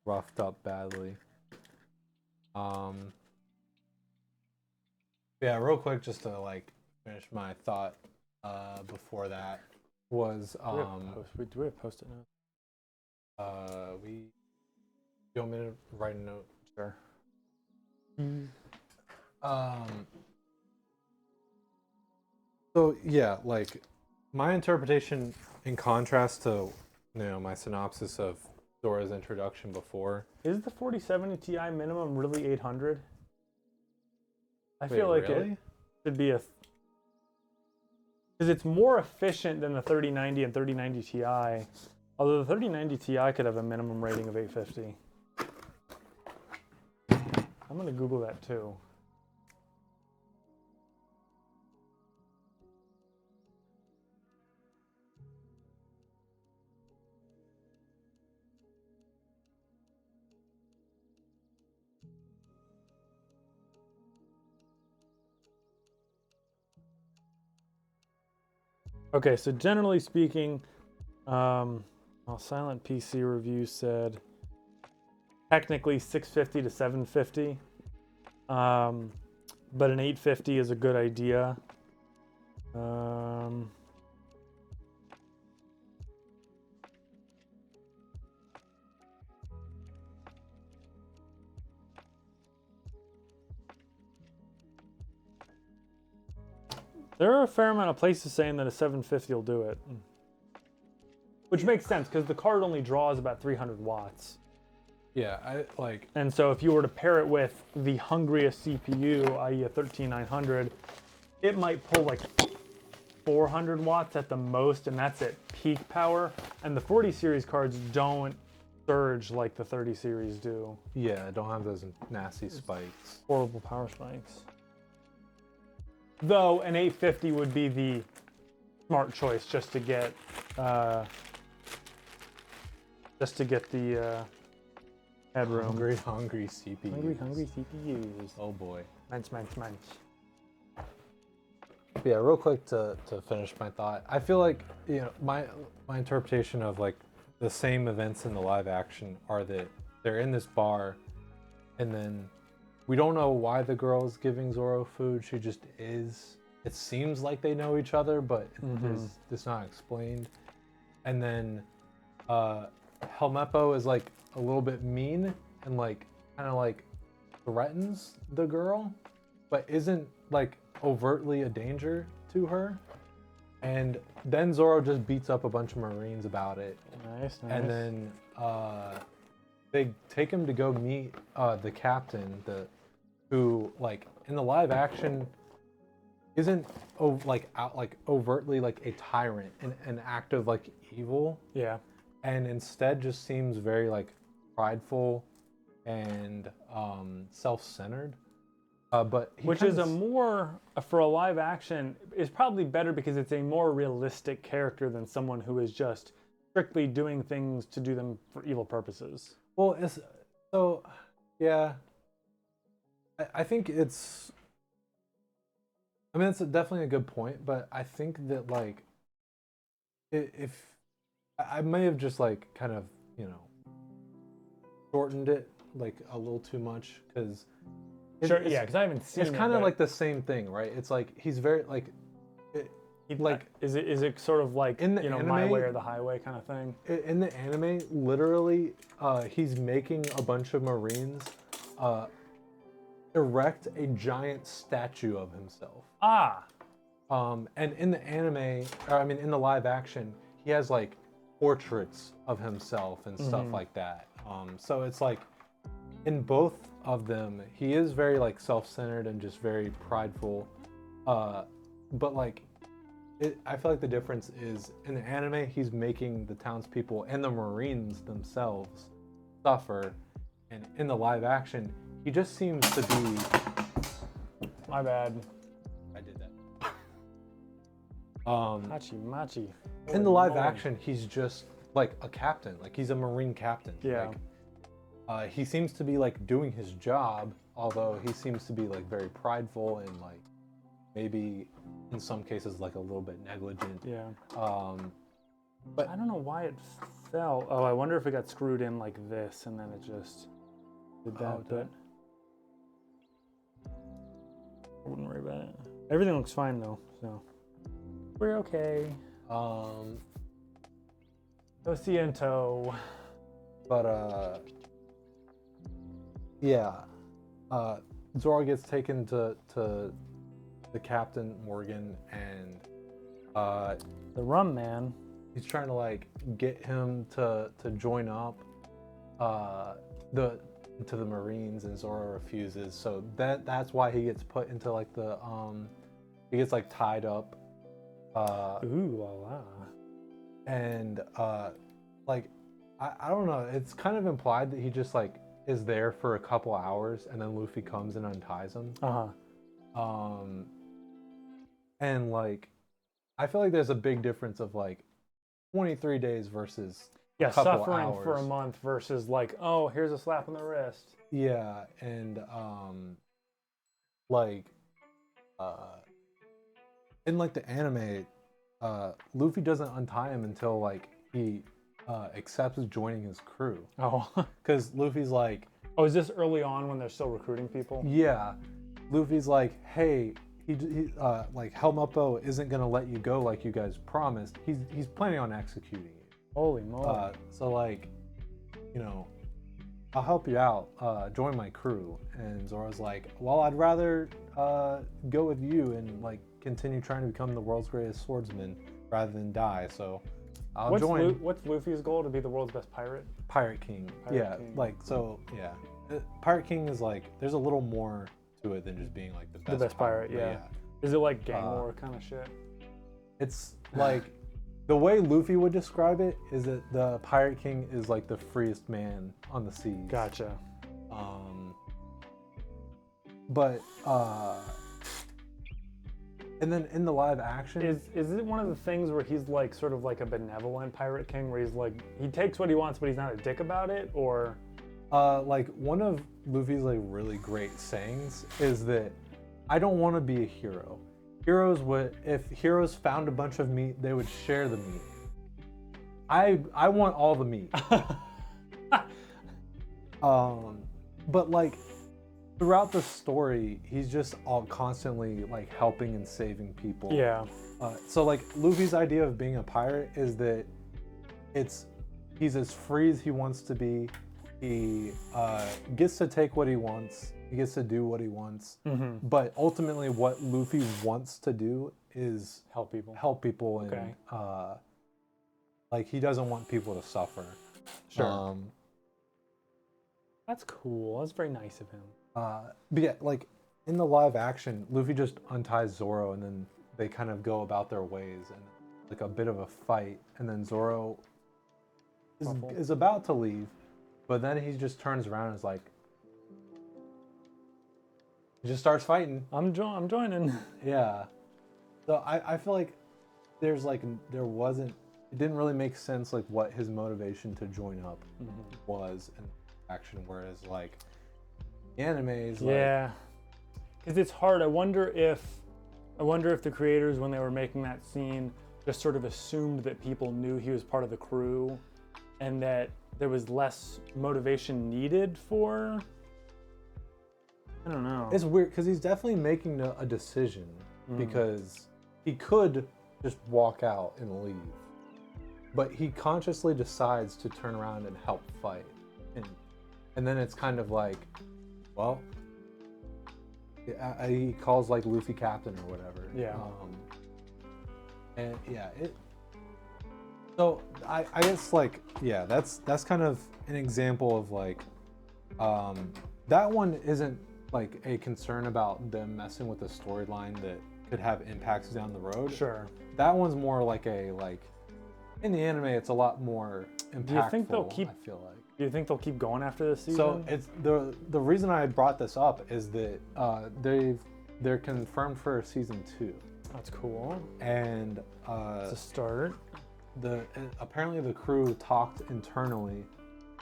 S2: roughed up badly. Yeah, real quick, just to like finish my thought before that was
S3: do we have post-it notes?
S2: you want me to write a note?
S3: Sure.
S2: So yeah, like my interpretation in contrast to my synopsis of Zora's introduction before.
S3: Is the 4070 Ti minimum really 800? I feel like
S2: really?
S3: it should be because it's more efficient than the 3090 and 3090 Ti. Although the 3090 Ti could have a minimum rating of 850. I'm gonna Google that too. Okay, so generally speaking, Silent PC Review said technically 650 to 750, but an 850 is a good idea. There are a fair amount of places saying that a 750 will do it. Which makes sense, because the card only draws about 300 watts.
S2: Yeah, I like.
S3: And so if you were to pair it with the hungriest CPU, i.e. a 13900, it might pull like 400 watts at the most, and that's at peak power. And the 40 series cards don't surge like the 30 series do.
S2: Yeah, don't have those nasty spikes.
S3: Horrible power spikes. Though an 850 would be the smart choice just to get the headroom.
S2: Hungry CPUs.
S3: Hungry CPUs.
S2: Oh boy.
S3: Munch, munch, munch.
S2: Yeah, real quick to finish my thought. I feel like, you know, my interpretation of like the same events in the live action are that they're in this bar, and then we don't know why the girl is giving Zoro food. She just is. It seems like they know each other, but it's not explained. And then Helmeppo is like a little bit mean and like kind of like threatens the girl, but isn't like overtly a danger to her. And then Zoro just beats up a bunch of Marines about it.
S3: Nice.
S2: And then they take him to go meet the captain, who like in the live action isn't overtly like a tyrant, an act of like evil.
S3: Yeah.
S2: And instead just seems very like prideful and self-centered. But
S3: which is a more, for a live action, is probably better because it's a more realistic character than someone who is just strictly doing things to do them for evil purposes.
S2: Well, yeah. I think it's. I mean, it's definitely a good point, but I think that like, if I may have just like kind of, you know, shortened it like a little too much, because.
S3: Sure, yeah, because I haven't seen it.
S2: It's kind of like the same thing, right? It's like he's very like,
S3: is it sort of like
S2: in the
S3: anime, my way or the highway kind of thing?
S2: In the anime, literally, he's making a bunch of Marines erect a giant statue of himself.
S3: Ah.
S2: And in the anime, or I mean, in the live action, he has like portraits of himself and stuff like that. So it's like, in both of them, he is very like self-centered and just very prideful. But like, I feel like the difference is in the anime, he's making the townspeople and the Marines themselves suffer, and in the live action, he just seems to be.
S3: My bad.
S2: I did that.
S3: Machi.
S2: In the live action, he's just like a captain, like he's a Marine captain.
S3: Yeah.
S2: Like, he seems to be like doing his job, although he seems to be like very prideful and like maybe in some cases like a little bit negligent.
S3: Yeah.
S2: But
S3: I don't know why it fell. Oh, I wonder if it got screwed in like this and then it just did that. But I wouldn't worry about it. Everything looks fine though, so we're okay. Go Ciento.
S2: But yeah, Zoro gets taken to the captain Morgan, and
S3: the rum man.
S2: He's trying to like get him to join up to the Marines, and Zoro refuses. So that's why he gets put into like the he gets like tied up.
S3: Ooh la la.
S2: And like I don't know. It's kind of implied that he just like is there for a couple hours, and then Luffy comes and unties him. And like, I feel like there's a big difference of like 23 days versus a couple
S3: suffering
S2: hours.
S3: for a month versus like, oh, here's a slap on the wrist.
S2: Yeah, and like in like the anime, Luffy doesn't untie him until like he accepts joining his crew.
S3: Oh.
S2: Because Luffy's like...
S3: Oh, is this early on when they're still recruiting people?
S2: Yeah. Luffy's like, hey, like Helmeppo isn't going to let you go like you guys promised. He's planning on executing you.
S3: Holy moly.
S2: So like, you know, I'll help you out. Join my crew. And Zoro's like, well, I'd rather go with you and like continue trying to become the world's greatest swordsman rather than die. So I'll join.
S3: What's Luffy's goal? To be the world's best pirate?
S2: Pirate King.
S3: King.
S2: Like, so, yeah. Pirate King is like, there's a little more to it than just being like the best
S3: pirate, yeah. Is it like gang war kind of shit?
S2: It's like, the way Luffy would describe it is that the Pirate King is like the freest man on the seas.
S3: Gotcha.
S2: And then in the live action,
S3: is it one of the things where he's like sort of like a benevolent Pirate King, where he's like he takes what he wants, but he's not a dick about it, or?
S2: Like one of Luffy's like really great sayings is that I don't want to be a hero. Heroes would, if heroes found a bunch of meat, they would share the meat. I want all the meat. But like throughout the story, he's just all constantly like helping and saving people.
S3: Yeah.
S2: So like Luffy's idea of being a pirate is that he's as free as he wants to be. He gets to take what he wants. He gets to do what he wants.
S3: Mm-hmm.
S2: But ultimately, what Luffy wants to do is
S3: help people.
S2: And like he doesn't want people to suffer.
S3: Sure. That's cool. That's very nice of him.
S2: But yeah, like in the live action, Luffy just unties Zoro, and then they kind of go about their ways, and like a bit of a fight, and then Zoro is about to leave, but then he just turns around and is like, he just starts fighting.
S3: I'm joining.
S2: Yeah. So I feel like there wasn't, it didn't really make sense like what his motivation to join up was in action, whereas like anime is like,
S3: yeah, because it's hard. I wonder if the creators, when they were making that scene, just sort of assumed that people knew he was part of the crew, and that there was less motivation needed for. I don't know.
S2: It's weird because he's definitely making a decision, because he could just walk out and leave, but he consciously decides to turn around and help fight, and then it's kind of like, well, he calls like Luffy captain or whatever.
S3: Yeah.
S2: And yeah, so I guess like, yeah, that's kind of an example of like, that one isn't like a concern about them messing with the storyline that could have impacts down the road.
S3: Sure.
S2: That one's more like in the anime, it's a lot more impactful.
S3: Do you think they'll keep?
S2: I feel like.
S3: Do you think they'll keep going after this season?
S2: So it's the reason I brought this up is that they're confirmed for season 2.
S3: That's cool.
S2: And
S3: it's a start.
S2: Apparently the crew talked internally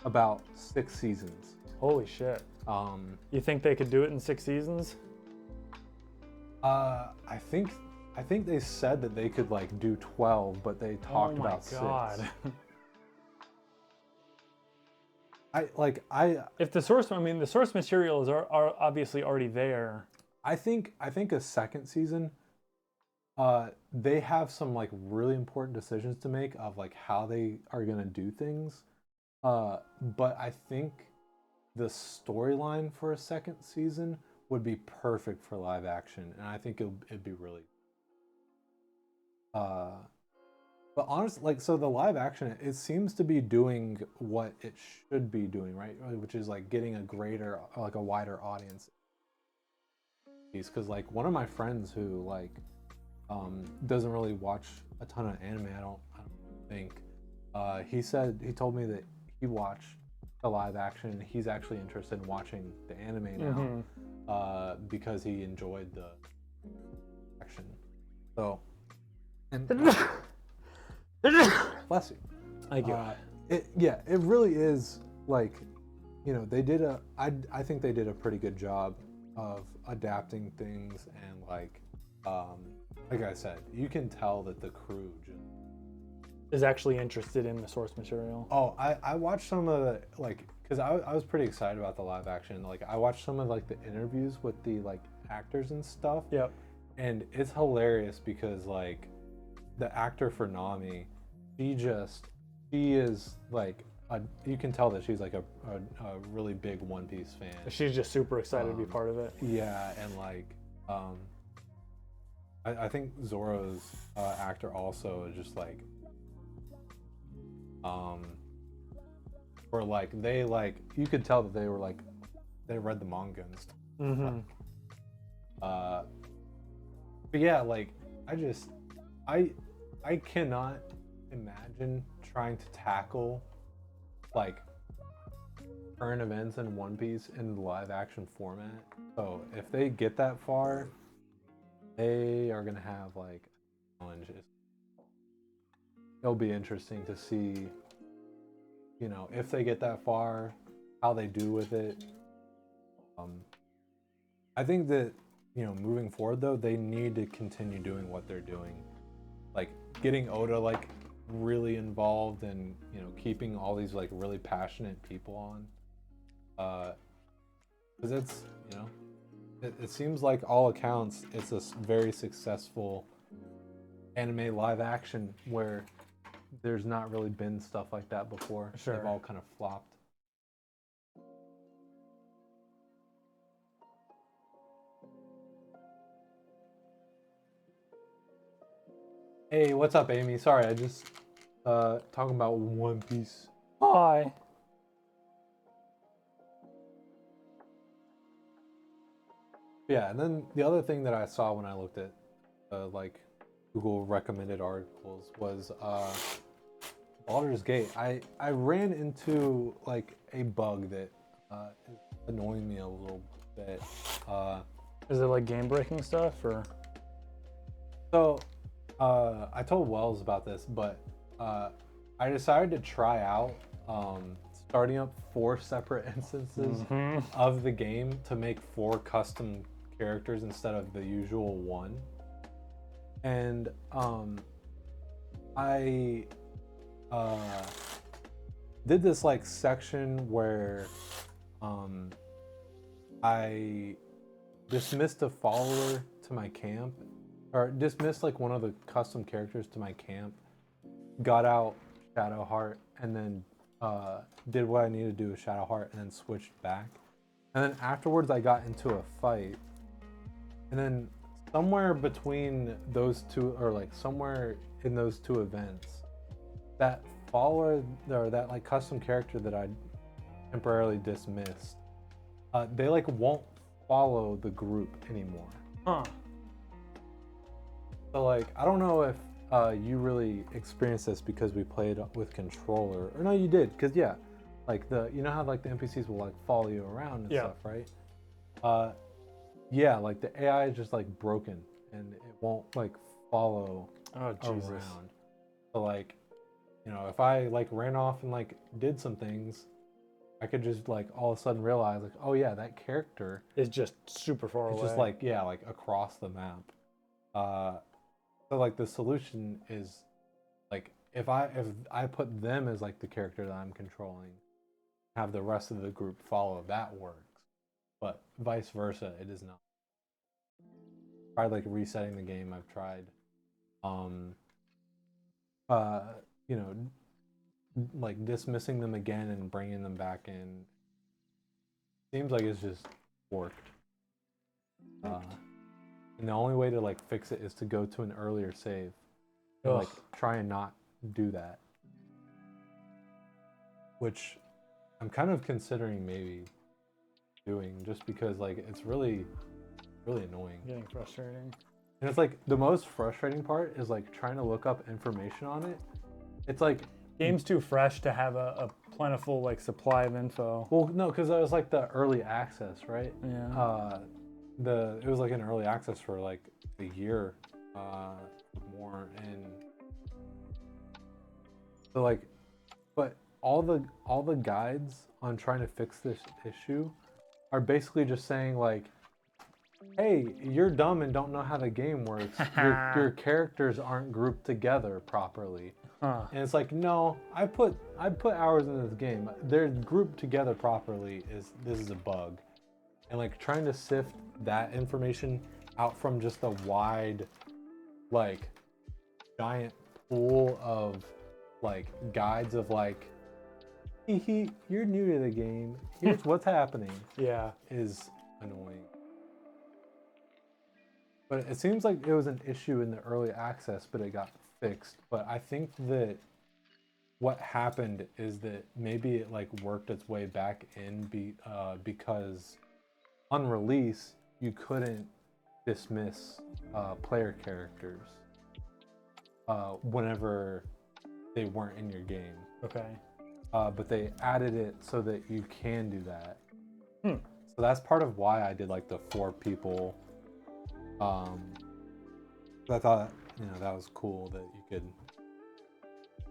S2: about 6 seasons.
S3: Holy shit. You think they could do it in 6 seasons?
S2: I think they said that they could like do 12, but they talked about 6. If
S3: the source materials are obviously already there.
S2: I think a second season, they have some like really important decisions to make of like how they are gonna do things. But I think the storyline for a second season would be perfect for live action, and I think it'd be really. But honestly, like, so the live action, it seems to be doing what it should be doing, right? Which is like getting a wider audience. Because like one of my friends who like doesn't really watch a ton of anime, I don't think. He told me that he watched the live action, and he's actually interested in watching the anime now, because he enjoyed the action. So, and bless you.
S3: Thank you.
S2: It really is like, you know, I think they did a pretty good job of adapting things, and like I said, you can tell that the crew
S3: is actually interested in the source material.
S2: Oh, I watched some of the, like, because I was pretty excited about the live action. Like, I watched some of like the interviews with the like actors and stuff.
S3: Yep.
S2: And it's hilarious because like the actor for Nami, she is like you can tell that she's like a really big One Piece fan.
S3: She's just super excited to be part of it.
S2: Yeah, and like I think Zoro's actor also is just like or like they like you could tell that they were like they read the manga and stuff.
S3: Mm-hmm.
S2: But yeah, like I cannot imagine trying to tackle like current events in One Piece in the live action format. So if they get that far, they are gonna have like challenges. It'll be interesting to see, you know, if they get that far, how they do with it. I think that, you know, moving forward though, they need to continue doing what they're doing, like getting Oda like really involved and, you know, keeping all these like really passionate people on, because it's, you know, it seems like all accounts it's a very successful anime live action where there's not really been stuff like that before.
S3: Sure.
S2: They've all kind of flopped. Hey, what's up, Amy? Sorry, I just talking about One Piece.
S3: Hi.
S2: Yeah, and then the other thing that I saw when I looked at like Google recommended articles was Baldur's Gate. I ran into like a bug that is annoying me a little bit.
S3: Is it like game breaking stuff or?
S2: So I told Wells about this, but I decided to try out starting up 4 separate instances of the game to make 4 custom characters instead of the usual 1. And I did this like section where I dismissed a follower to my camp, or dismissed like one of the custom characters to my camp, got out Shadowheart, and then did what I needed to do with Shadowheart, and then switched back. And then afterwards I got into a fight, and then somewhere between those two, or like somewhere in those 2 events, that follower or that like custom character that I temporarily dismissed, they like won't follow the group anymore.
S3: Huh.
S2: So like I don't know if you really experienced this because we played with controller, or no, you did, because yeah, like the, you know how like the NPCs will like follow you around and stuff, right? Yeah, like the AI is just like broken and it won't like follow around. So like, you know, if I like ran off and like did some things, I could just like all of a sudden realize like, oh yeah, that character
S3: is just super far away.
S2: It's just like, yeah, like across the map. So like the solution is like if I put them as like the character that I'm controlling, have the rest of the group follow, that works. But vice versa, it is not. Tried like resetting the game. I've tried, you know, like dismissing them again and bringing them back in. Seems like it's just worked. And the only way to like fix it is to go to an earlier save. And, like try and not do that. Which I'm kind of considering maybe doing, just because like it's really annoying.
S3: Getting frustrating.
S2: And it's like the most frustrating part is like trying to look up information on it. It's like
S3: game's too fresh to have a plentiful like supply of info.
S2: Well, no, because it was like the early access, right?
S3: Yeah.
S2: It was like an early access for like a year more, and so like, but all the guides on trying to fix this issue are basically just saying like, hey, you're dumb and don't know how the game works. Your characters aren't grouped together properly. And it's like, no, I put hours into this game. They're grouped together properly. This is a bug. And like trying to sift that information out from just a wide, like, giant pool of like guides of like You're new to the game. Here's what's happening.
S3: Yeah.
S2: Is annoying. But it seems like it was an issue in the early access, but it got fixed. But I think that what happened is that maybe it like worked its way back in because on release you couldn't dismiss player characters whenever they weren't in your game.
S3: Okay.
S2: But they added it so that you can do that.
S3: Hmm.
S2: So that's part of why I did like the 4 people. I thought, you know, that was cool that you could.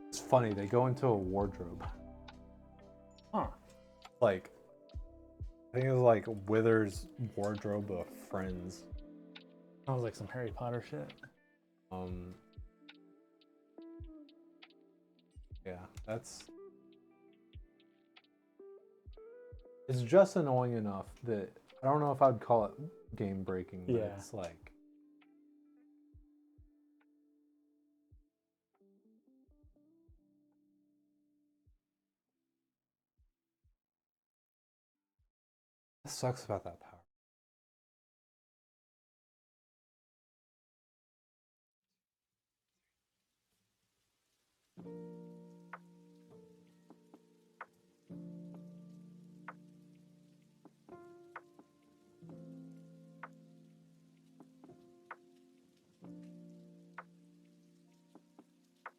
S2: It's funny, they go into a wardrobe.
S3: Huh.
S2: Like, I think it was like Wither's wardrobe of friends.
S3: Sounds like some Harry Potter shit.
S2: Yeah, it's just annoying enough that I don't know if I'd call it game breaking, but
S3: Yeah.
S2: it's like. It sucks about that power.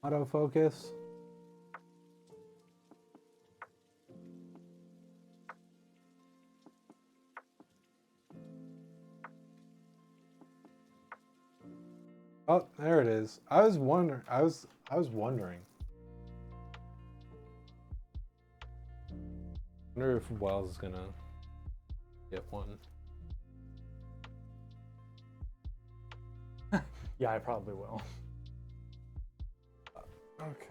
S2: Autofocus. Oh, there it is. I was wondering. I was wondering. Wonder if Wells is gonna get one.
S3: Yeah, I probably will.
S2: Okay.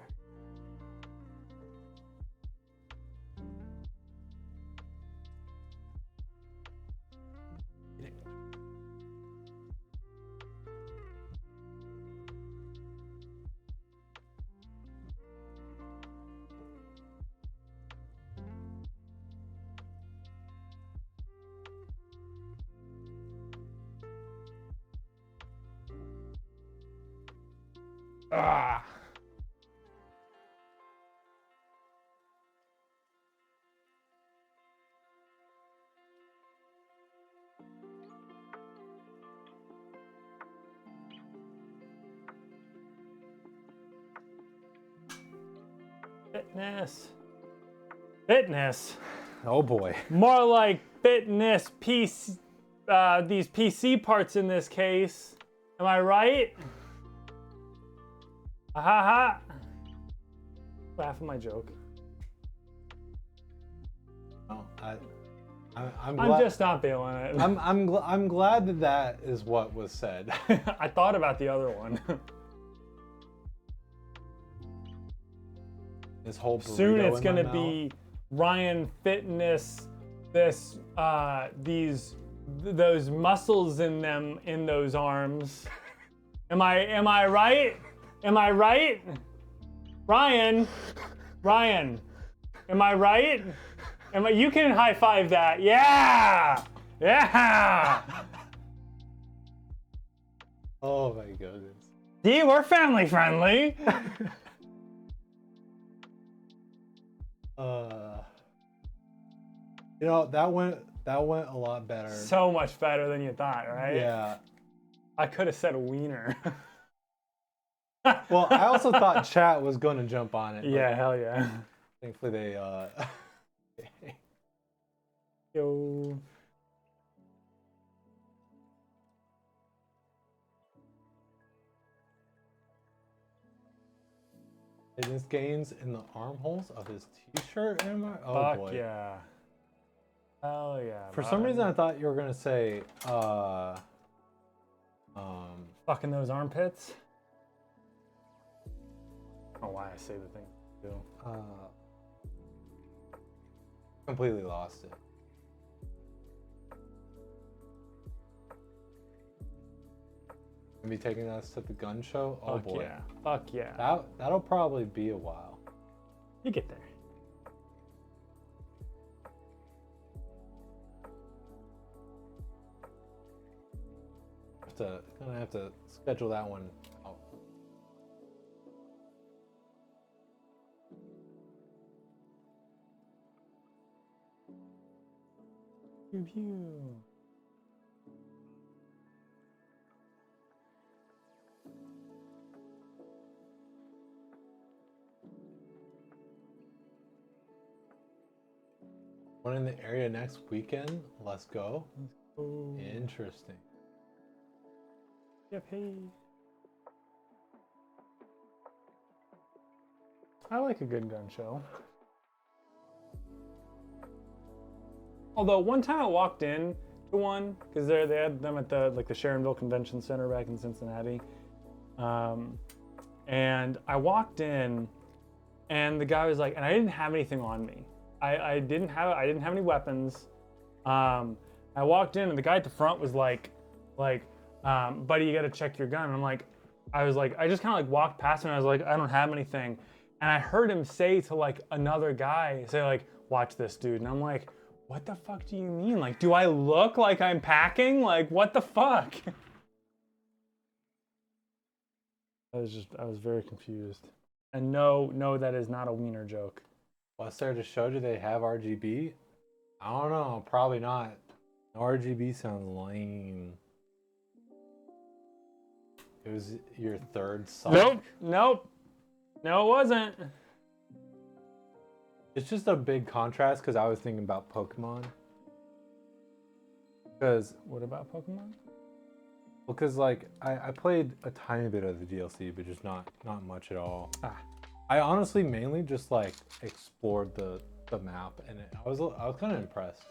S3: Ah. Fitness.
S2: Oh boy.
S3: More like fitness piece. These PC parts in this case. Am I right? Ha ha. Laugh at my joke.
S2: Oh, I'm glad.
S3: I'm just not feeling it.
S2: I'm glad that that is what was said.
S3: I thought about the other one.
S2: This whole
S3: Soon
S2: burrito
S3: it's
S2: in
S3: gonna
S2: my
S3: be Ryan Fitness. Those muscles in them in those arms. Am I right? Am I right? Ryan, am I right? You can high five that. Yeah, yeah.
S2: Oh my goodness.
S3: See, we're family friendly.
S2: You know, that went a lot better.
S3: So much better than you thought, right?
S2: Yeah.
S3: I could have said a wiener.
S2: Well, I also thought chat was going to jump on it.
S3: Yeah, hell yeah.
S2: Thankfully they
S3: Yo.
S2: Fitness gains in the armholes of his t-shirt. Oh
S3: Fuck
S2: boy.
S3: yeah. Hell yeah.
S2: For some reason I thought you were gonna say
S3: fucking those armpits. I don't know why I say the thing I do.
S2: completely lost it. Gonna be taking us to the gun show? Oh
S3: Fuck
S2: boy.
S3: Yeah. Fuck yeah.
S2: That'll probably be a while.
S3: You get there.
S2: have to schedule that one out.
S3: Review.
S2: One in the area next weekend. Let's go.
S3: Oh.
S2: Interesting.
S3: Yep, hey. I like a good gun show. Although one time I walked in to one because they had them at the Sharonville Convention Center back in Cincinnati, and I walked in, and the guy was like, and I didn't have anything on me. I didn't have any weapons. I walked in and the guy at the front was like, buddy, you got to check your gun. And I just kind of like walked past him and I was like, I don't have anything. And I heard him say to like another guy, say like, watch this dude. And I'm like, what the fuck do you mean? Like, do I look like I'm packing? Like, what the fuck? I was very confused. And no, that is not a wiener joke.
S2: What's there to show? Do they have RGB? I don't know. Probably not. RGB sounds lame. It was your third song.
S3: Nope. No, it wasn't.
S2: It's just a big contrast because I was thinking about Pokemon. Because
S3: what about Pokemon?
S2: Because like I played a tiny bit of the DLC, but just not much at all. I honestly mainly just like explored the map, and I was kind of impressed.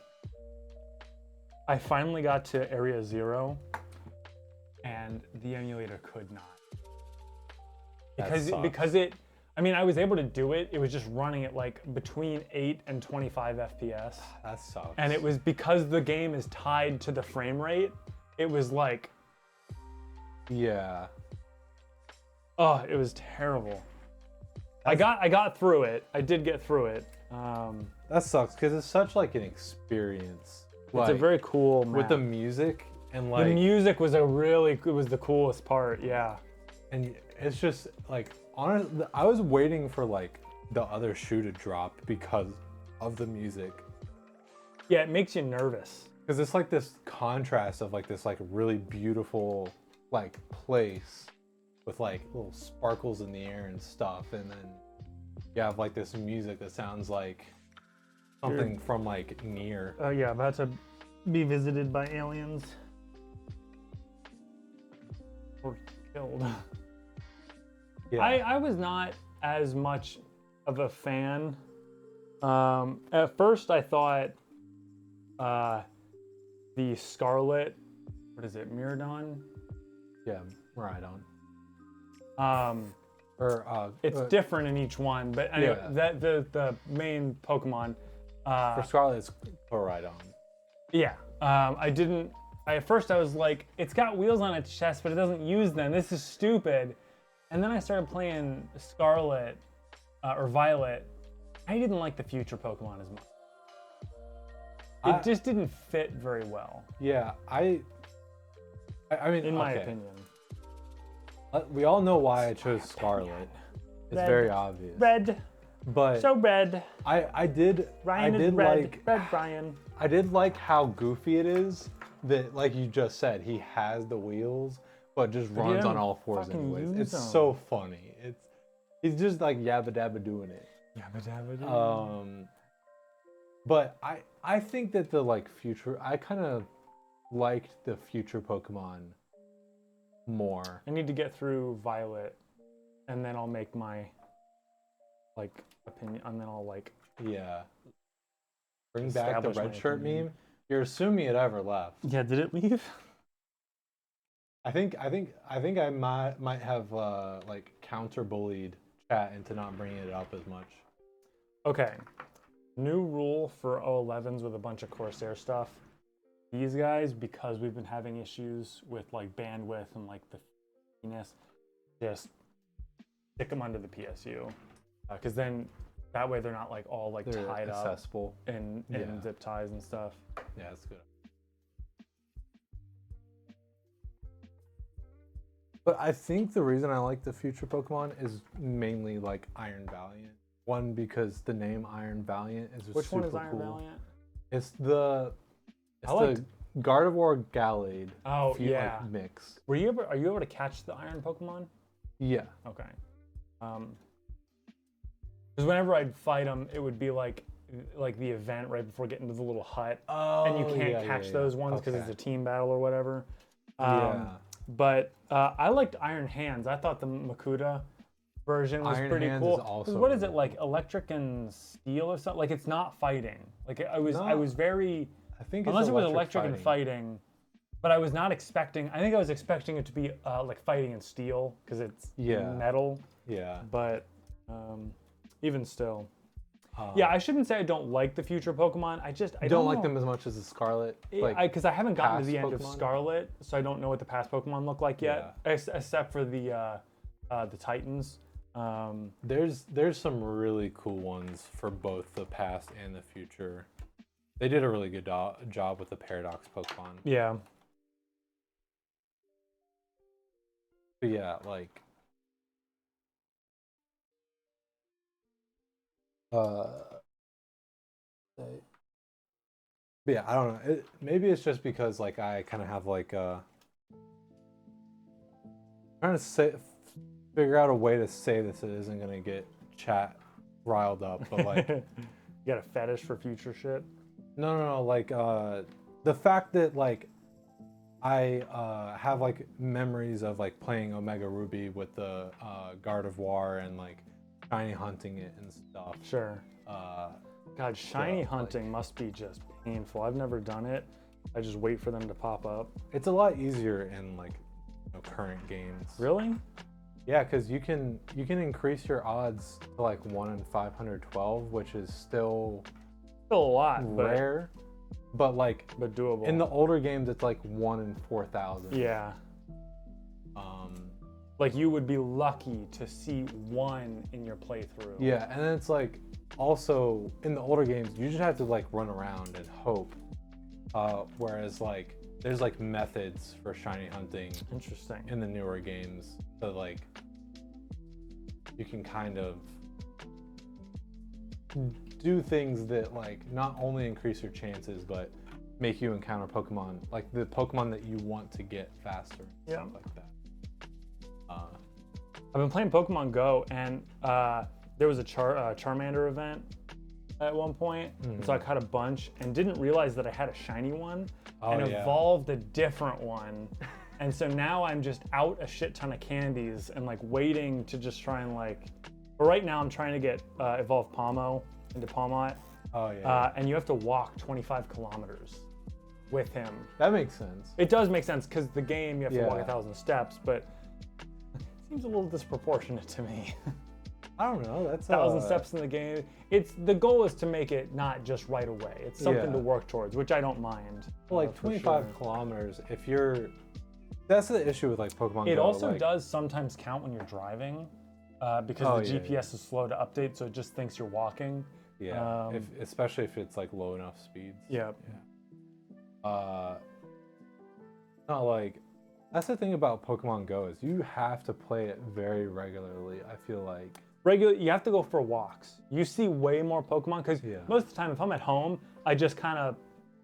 S3: I finally got to Area 0, and the emulator could not. Because it, I mean, I was able to do it. It was just running at like between 8 and 25 FPS.
S2: That sucks.
S3: And it was because the game is tied to the frame rate. It was like,
S2: yeah.
S3: Oh, it was terrible. I got through it. I did get through it.
S2: That sucks because it's such like an experience.
S3: It's a very cool map.
S2: With the music and like
S3: the music was the coolest part. Yeah.
S2: And it's just like honestly, I was waiting for like the other shoe to drop because of the music.
S3: Yeah, it makes you nervous.
S2: Because it's like this contrast of like this like really beautiful like place with like little sparkles in the air and stuff, and then you have like this music that sounds like something from like near.
S3: Oh yeah, about to be visited by aliens. Or killed.
S2: Yeah.
S3: I was not as much of a fan. At first I thought the Scarlet, what is it, Miradon?
S2: Yeah, Miradon.
S3: It's different in each one, but anyway,
S2: yeah.
S3: the main Pokemon.
S2: For Scarlet, it's Koraidon.
S3: Yeah, at first I was like, it's got wheels on its chest, but it doesn't use them. This is stupid. And then I started playing Scarlet, or Violet. I didn't like the future Pokemon as much. It just didn't fit very well.
S2: Yeah, I mean,
S3: in my opinion.
S2: We all know why I chose Scarlet. It's very obvious.
S3: Red.
S2: But
S3: so red.
S2: I did
S3: Ryan is red. Red Brian.
S2: I did like how goofy it is that, like you just said, he has the wheels but just runs on all fours anyways. It's so funny. He's just like yabba dabba doing it.
S3: Yabba dabba doing.
S2: But I think that the like future, I kind of liked the future Pokemon more.
S3: I need to get through Violet, and then I'll make my like opinion, and then I'll like
S2: bring back the red shirt meme. You're assuming it ever left.
S3: Yeah, did it leave?
S2: I think I might have like counter bullied chat into not bringing it up as much.
S3: Okay, new rule for 011s with a bunch of Corsair stuff. These guys, because we've been having issues with like bandwidth and like the finess, just stick them under the PSU, because then that way they're not like all like
S2: they're
S3: tied
S2: accessible.
S3: up in zip ties and stuff.
S2: Yeah, that's good. But I think the reason I like the future Pokemon is mainly like Iron Valiant. One, because the name Iron Valiant is
S3: Which
S2: super
S3: one is Iron
S2: cool.
S3: Valiant?
S2: It's the
S3: liked-
S2: Gardevoir Gallade.
S3: Oh, yeah.
S2: Like, mix.
S3: Are you able to catch the Iron Pokemon?
S2: Yeah.
S3: Okay. Because whenever I'd fight them, it would be like the event right before getting to the little hut, and you can't catch those ones because it's a team battle or whatever. But I liked Iron Hands. I thought the Makuta version was
S2: Iron
S3: pretty
S2: Hands
S3: cool.
S2: is also
S3: What is it
S2: really
S3: like, electric and steel or something? Like it's not fighting. Like I was very.
S2: I think
S3: Unless it was electric and fighting, but I was not expecting. I think I was expecting it to be like fighting in steel because it's metal.
S2: Yeah.
S3: But even still, yeah, I shouldn't say I don't like the future Pokemon. I don't
S2: like
S3: know.
S2: them as much as the Scarlet.
S3: Because I haven't gotten to the
S2: past
S3: end of
S2: Pokemon?
S3: Scarlet, so I don't know what the past Pokemon look like yet, except for the Titans.
S2: There's some really cool ones for both the past and the future. They did a really good job with the Paradox Pokemon.
S3: Yeah.
S2: But yeah, like but yeah, I don't know. Maybe it's just because like I kind of have like trying to figure out a way to say this that isn't gonna get chat riled up, but like
S3: You got a fetish for future shit?
S2: no, like the fact that like I have like memories of like playing Omega Ruby with the Gardevoir and like shiny hunting it and stuff.
S3: Sure. God, shiny hunting must be just painful. I've never done it. I just wait for them to pop up.
S2: It's a lot easier in like current games.
S3: Really?
S2: Yeah, because you can increase your odds to like 1 in 512, which is still
S3: a lot,
S2: rare, but
S3: doable.
S2: In the older games, it's like 1 in 4,000.
S3: Yeah. Like you would be lucky to see one in your playthrough.
S2: Yeah, and then it's like also in the older games, you just have to like run around and hope. Whereas like there's like methods for shiny hunting.
S3: Interesting.
S2: In the newer games, so like you can kind of do things that like not only increase your chances, but make you encounter Pokemon, like the Pokemon that you want to get faster. And stuff like that.
S3: I've been playing Pokemon Go, and there was a Charmander event at one point, so I caught a bunch and didn't realize that I had a shiny one and evolved a different one. And so now I'm just out a shit ton of candies and like waiting to just try and like, but right now I'm trying to get evolve Pomo into Palmot. And you have to walk 25 kilometers with him.
S2: That makes sense.
S3: It does make sense because the game you have to walk 1,000 steps, but it seems a little disproportionate to me.
S2: I don't know. That's
S3: 1,000 steps in the game. The goal is to make it not just right away. It's something to work towards, which I don't mind.
S2: Well, like 25 kilometers. If you're, that's the issue with like Pokemon Go.
S3: It also does sometimes count when you're driving, because the GPS is slow to update, so it just thinks you're walking.
S2: Yeah. Especially if it's like low enough speeds.
S3: Yeah.
S2: Not like. That's the thing about Pokemon Go is you have to play it very regularly. I feel like.
S3: You have to go for walks. You see way more Pokemon because most of the time if I'm at home, I just I'll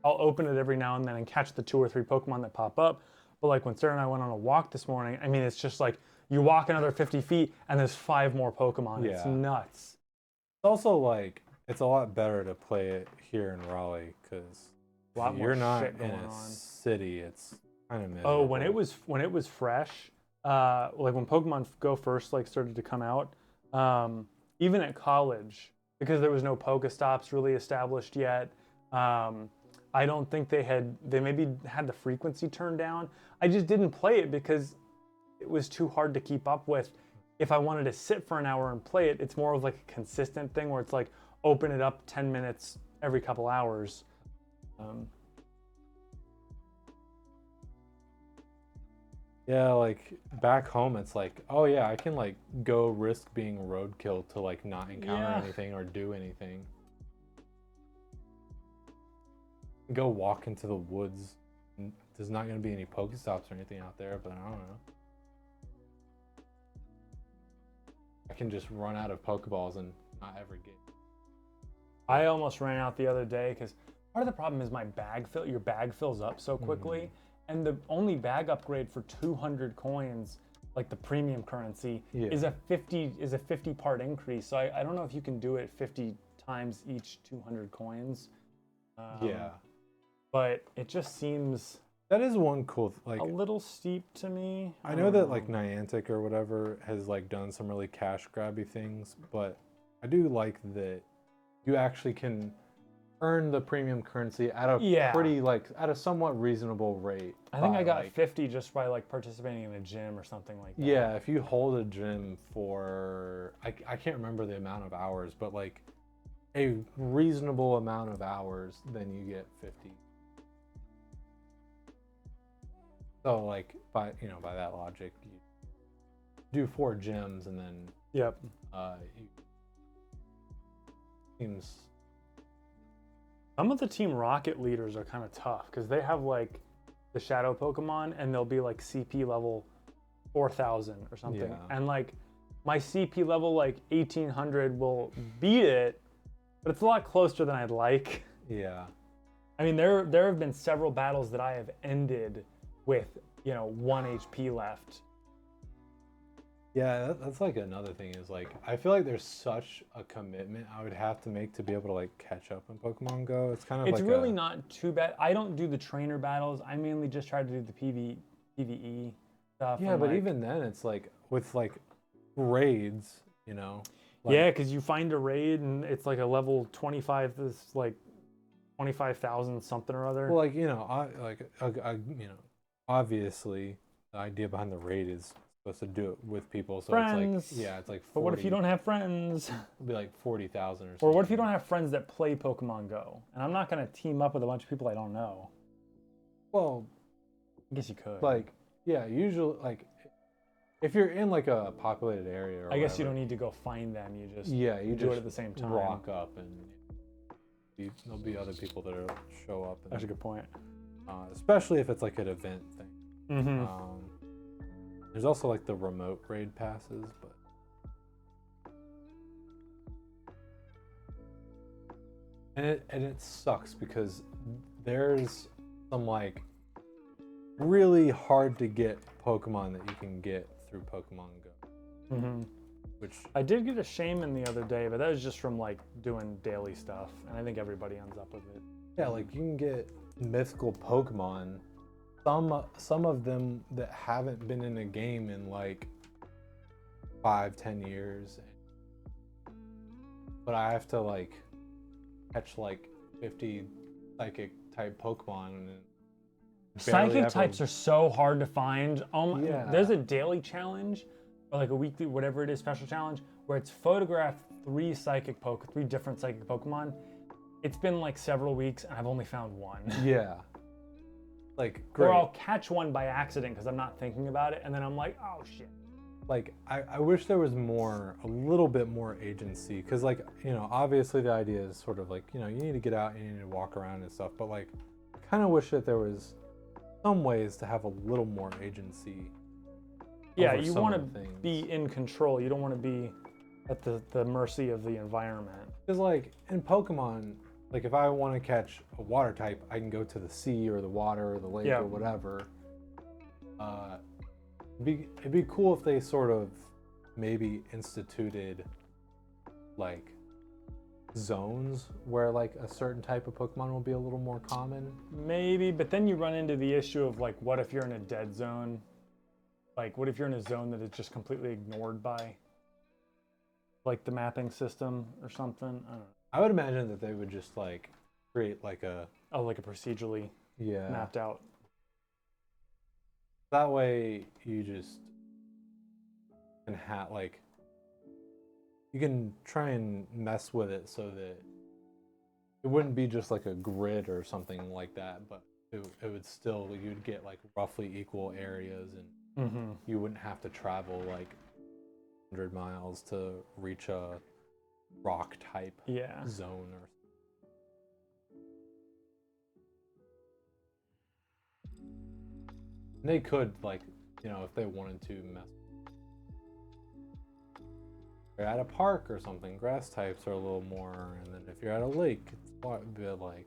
S3: open it every now and then and catch the 2 or 3 Pokemon that pop up. But like when Sarah and I went on a walk this morning, I mean, it's just like you walk another 50 feet and there's 5 more Pokemon. It's nuts.
S2: It's also like, it's a lot better to play it here in Raleigh because you're not in a city. It's kind of miserable.
S3: Oh, when it was fresh, like when Pokemon Go first like started to come out, even at college, because there was no Pokestops really established yet, I don't think they maybe had the frequency turned down. I just didn't play it because it was too hard to keep up with. If I wanted to sit for an hour and play it, it's more of like a consistent thing where it's like open it up 10 minutes every couple hours.
S2: Yeah, like back home, it's like, oh yeah, I can like go risk being roadkill to like not encounter anything or do anything. Go walk into the woods. There's not going to be any Pokestops or anything out there, but I don't know. I can just run out of Pokeballs and not ever get.
S3: I almost ran out the other day because part of the problem is your bag fills up so quickly, and the only bag upgrade for 200 coins, like the premium currency, is a 50 part increase. So I don't know if you can do it 50 times each 200 coins.
S2: Yeah,
S3: but it just seems
S2: that is one cool like
S3: a little steep to me.
S2: I know that like Niantic or whatever has like done some really cash grabby things, but I do like that you actually can earn the premium currency at a pretty like at a somewhat reasonable rate.
S3: I think I got 50 just by like participating in a gym or something like that.
S2: Yeah, if you hold a gym for I can't remember the amount of hours, but like a reasonable amount of hours, then you get 50. So like by that logic, you do 4 gyms and then
S3: you
S2: seems.
S3: Some of the Team Rocket leaders are kind of tough because they have like the shadow Pokemon and they'll be like CP level 4,000 or something.
S2: Yeah.
S3: And like my CP level like 1,800 will beat it, but it's a lot closer than I'd like.
S2: Yeah.
S3: I mean, there have been several battles that I have ended with, 1 HP left.
S2: Yeah, that's like another thing is like I feel like there's such a commitment I would have to make to be able to like catch up in Pokemon Go. It's kind of
S3: it's really not too bad. I don't do the trainer battles. I mainly just try to do the PvE stuff.
S2: Yeah, but even then it's like with like raids, like,
S3: yeah, because you find a raid and it's like a level 25, this like 25,000 something or other.
S2: Well, obviously the idea behind the raid is supposed to do it with people, so
S3: friends.
S2: It's like it's like 40,
S3: but what if you don't have friends?
S2: It'll be like 40,000 or something.
S3: Or what if you don't have friends that play Pokemon Go? And I'm not gonna team up with a bunch of people I don't know.
S2: Well,
S3: I guess you could.
S2: like usually like if you're in like a populated area or
S3: I guess you don't need to go find them, you just
S2: you
S3: do
S2: just
S3: it at the same time.
S2: Rock up and there'll be other people that'll show up.
S3: That's a good point.
S2: Especially if it's like an event thing.
S3: Mm-hmm.
S2: There's also like the remote raid passes, but and it sucks because there's some like really hard to get Pokemon that you can get through Pokemon Go.
S3: Mm-hmm.
S2: Which
S3: I did get a Shaman the other day, but that was just from like doing daily stuff, and I think everybody ends up with it.
S2: Yeah, like you can get mythical Pokemon. Some of them that haven't been in a game in like 5-10 years, but I have to like catch like 50 psychic type Pokemon. And
S3: psychic types are so hard to find.
S2: Yeah.
S3: There's a daily challenge or like a weekly, whatever it is, special challenge where it's photograph 3 different psychic Pokemon. It's been like several weeks and I've only found 1.
S2: Yeah. Like, great.
S3: Or I'll catch one by accident because I'm not thinking about it, and then I'm like, oh shit.
S2: Like, I wish there was a little bit more agency, because like, obviously the idea is sort of like, you need to get out and you need to walk around and stuff, but like, I kind of wish that there was some ways to have a little more agency.
S3: Yeah, you want to be in control. You don't want to be at the mercy of the environment. Because
S2: like, in Pokemon, like if I want to catch a water type, I can go to the sea or the water or the lake or whatever. It'd be cool if they sort of maybe instituted like zones where like a certain type of Pokemon will be a little more common.
S3: Maybe, but then you run into the issue of like, what if you're in a dead zone? Like, what if you're in a zone that is just completely ignored by like the mapping system or something? I don't know.
S2: I would imagine that they would just like create like a
S3: procedurally mapped out.
S2: That way you just can like you can try and mess with it so that it wouldn't be just like a grid or something like that, but it would still, you'd get like roughly equal areas and you wouldn't have to travel like 100 miles to reach a rock type zone or they could like if they wanted to mess. you're at a park or something, grass types are a little more, and then if you're at a lake, it's a bit like.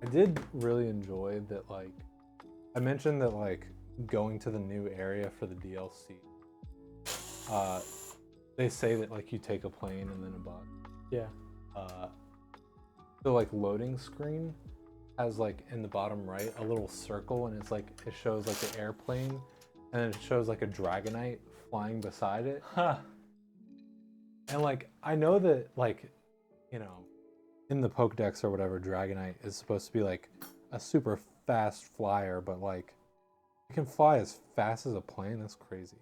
S2: I did really enjoy that, like, I mentioned that, like, going to the new area for the DLC, they say that, like, you take a plane and then a bus.
S3: Yeah.
S2: The, like, loading screen has, like, in the bottom right, a little circle, and it's, like, it shows, like, an airplane, and then it shows, like, a Dragonite flying beside it.
S3: Huh.
S2: And, like, I know that, like, you know, in the Pokedex or whatever, Dragonite is supposed to be like a super fast flyer, but like it can fly as fast as a plane. That's crazy.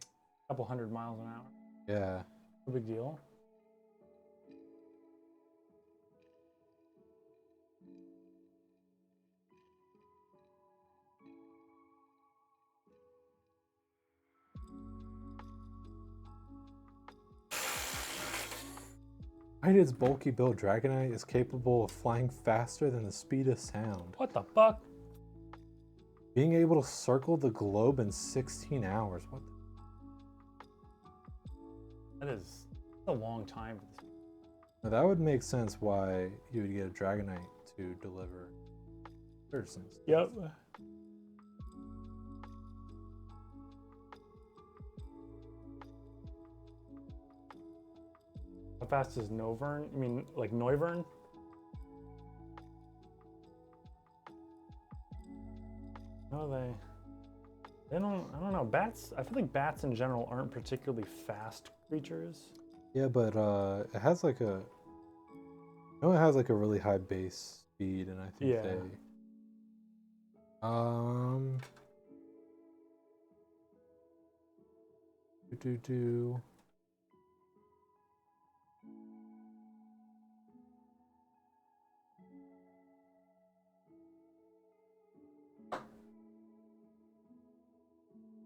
S3: A couple 100 miles an hour.
S2: Yeah.
S3: No big deal.
S2: Right, its bulky build, Dragonite is capable of flying faster than the speed of sound.
S3: What the fuck?
S2: Being able to circle the globe in 16 hours. What the?
S3: That is a long time for this.
S2: Now, that would make sense why you would get a Dragonite to deliver citizens.
S3: Yep. How fast is Novern? I mean, like Noivern? No, they don't, I don't know. Bats, I feel like bats in general aren't particularly fast creatures.
S2: Yeah, but it has like a, I know it has like a really high base speed, and I think
S3: Yeah.
S2: they, do.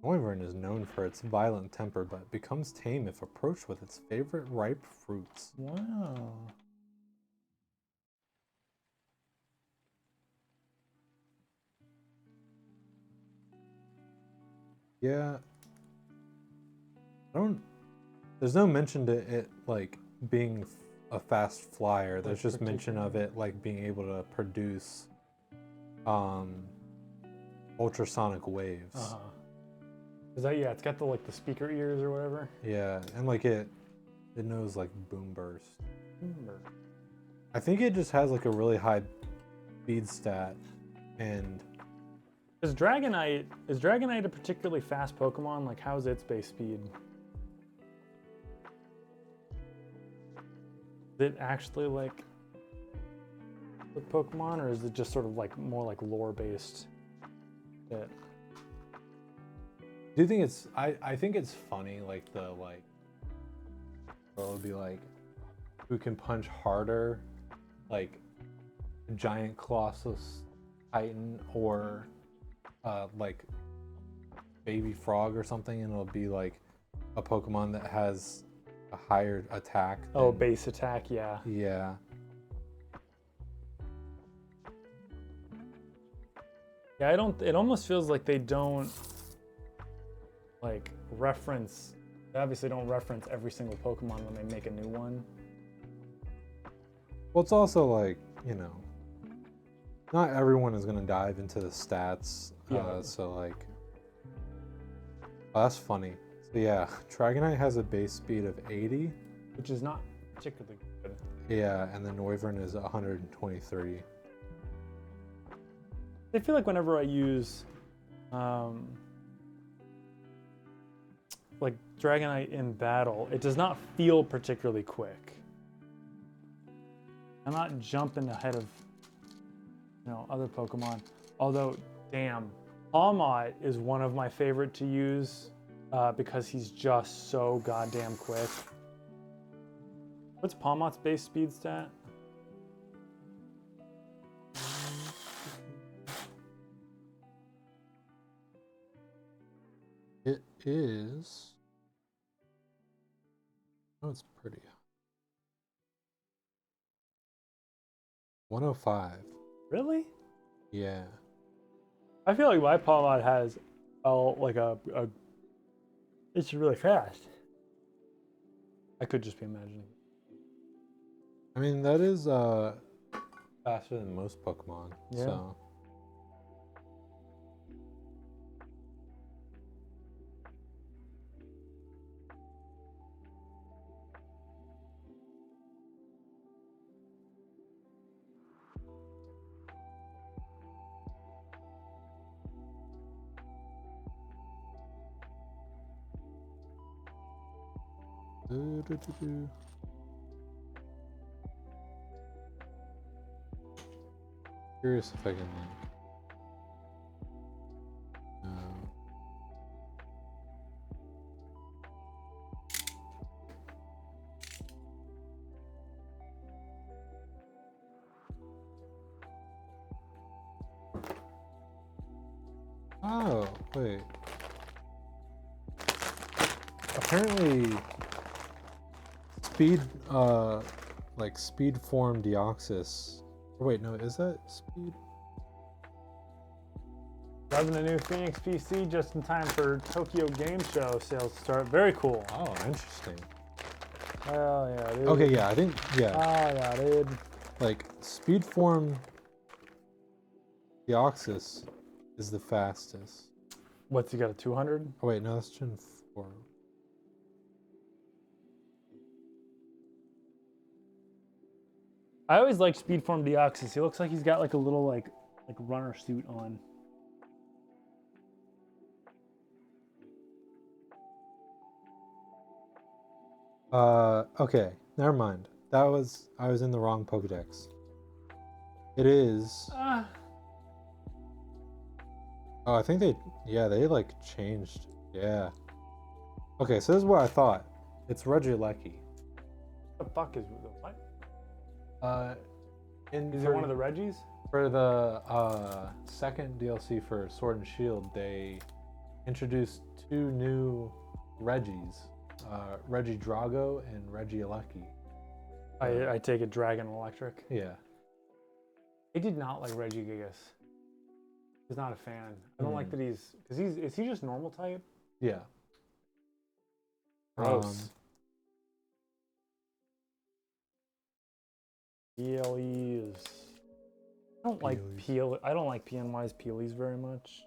S2: Wyvern is known for its violent temper, but becomes tame if approached with its favorite ripe fruits.
S3: Wow.
S2: Yeah. There's no mention to it like being a fast flyer. There's just mention of it like being able to produce ultrasonic waves.
S3: Uh-huh. Is that, yeah, it's got the like the speaker ears or whatever.
S2: Yeah, and like it knows like boom burst.
S3: Remember.
S2: I think it just has like a really high speed stat, and
S3: Is Dragonite a particularly fast Pokemon? Like, how's its base speed? Is it actually like a Pokemon, or is it just sort of like more like lore based? That
S2: do you think it's? I think it's funny, like the like. It would be like, who can punch harder, like a giant Colossus Titan or like baby frog or something, and it'll be like a Pokemon that has a higher attack.
S3: oh, base attack, yeah.
S2: Yeah.
S3: Yeah, I don't. It almost feels like they don't like reference. They obviously don't reference every single Pokemon when they make a new one.
S2: Well, it's also like, you know, not everyone is gonna dive into the stats.
S3: Yeah.
S2: So like, oh, that's funny. So yeah, Dragonite has a base speed of 80.
S3: Which is not particularly good.
S2: Yeah, and then Wyvern is 123.
S3: I feel like whenever I use like Dragonite in battle, it does not feel particularly quick. I'm not jumping ahead of, you know, other Pokemon. Although, damn, Tomahawk is one of my favorite to use because he's just so goddamn quick. What's Palmot's base speed stat?
S2: It is Oh, it's pretty. 105.
S3: Really?
S2: Yeah.
S3: I feel like my palm mod has it's really fast. I could just be imagining.
S2: I mean, that is faster than most Pokemon.
S3: Yeah.
S2: So. Curious if I can Oh, wait. Apparently speed like speed form Deoxys. Or wait, no, is that speed?
S3: Grabbing a new Phoenix PC just in time for Tokyo Game Show sales to start. Very cool.
S2: Oh, interesting.
S3: Oh yeah, dude.
S2: Okay, yeah, I think yeah.
S3: Oh yeah, dude.
S2: Like speed form Deoxys is the fastest.
S3: What's he got, a 200?
S2: Oh wait, no, that's Gen 4.
S3: I always like Speedform Deoxys. He looks like he's got like a little like runner suit on.
S2: Okay, never mind. I was in the wrong Pokedex. It is. Oh, I think they like changed. Yeah. Okay, so this is what I thought. It's Regieleki.
S3: What the fuck is the what? Is it one of the Reggies?
S2: For the second DLC for Sword and Shield, they introduced 2 new Reggies, Regidrago and Regieleki.
S3: I take it Dragon Electric.
S2: Yeah.
S3: I did not like Regigigas. He's not a fan. I don't like that is he just normal type?
S2: Yeah.
S3: Gross. PLEs. I don't like PNY's PLEs very much.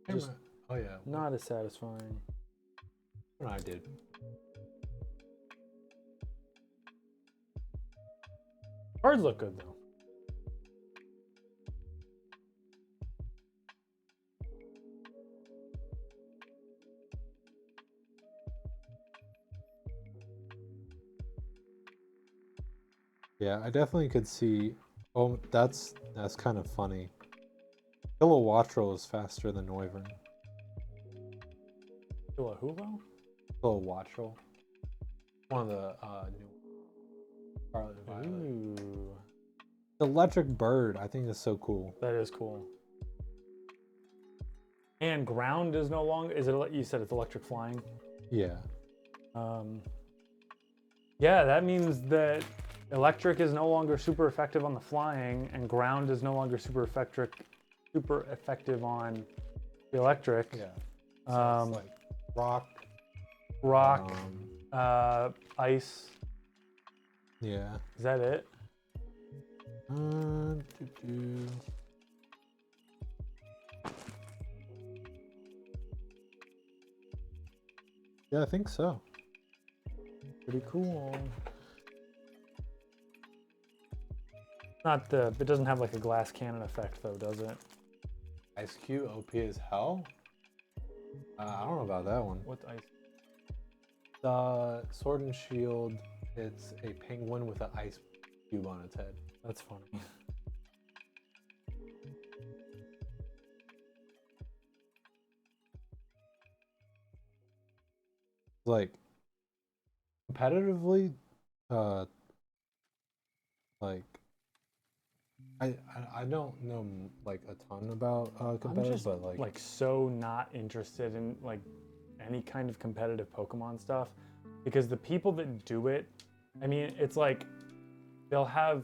S3: Just
S2: oh yeah.
S3: not as satisfying.
S2: What I did.
S3: Cards look good though.
S2: Yeah, I definitely could see. Oh, that's kind of funny. Kilowattrel is faster than Wyvern.
S3: Who?
S2: Kilowattrel. One of the new Scarlet and Violet.
S3: Ooh.
S2: The electric bird, I think is so cool.
S3: That is cool. And ground is no longer. Is it? You said it's electric flying.
S2: Yeah.
S3: Yeah, that means that electric is no longer super effective on the flying, and ground is no longer super effective on the electric.
S2: Yeah. So it's like rock,
S3: ice.
S2: Yeah.
S3: Is that it?
S2: Yeah, I think so.
S3: Pretty cool. It doesn't have like a glass cannon effect though, does it?
S2: Ice Cube OP as hell? I don't know about that one.
S3: What's ice?
S2: The Sword and Shield, it's a penguin with an ice cube on its head.
S3: That's funny.
S2: Like competitively, like I don't know like a ton about competitive,
S3: I'm just
S2: but like
S3: so not interested in like any kind of competitive Pokemon stuff. because the people that do it, I mean, it's like they'll have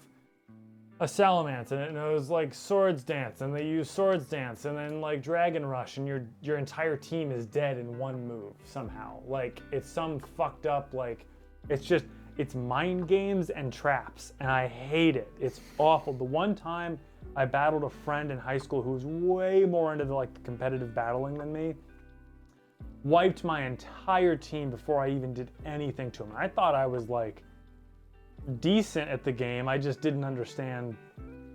S3: a Salamence and it knows like Swords Dance, and they use Swords Dance, and then like Dragon Rush, and your entire team is dead in one move somehow. Like it's some fucked up, like it's mind games and traps, and I hate it. It's awful. The one time I battled a friend in high school who was way more into the like competitive battling than me, wiped my entire team before I even did anything to him. I thought I was like decent at the game. I just didn't understand.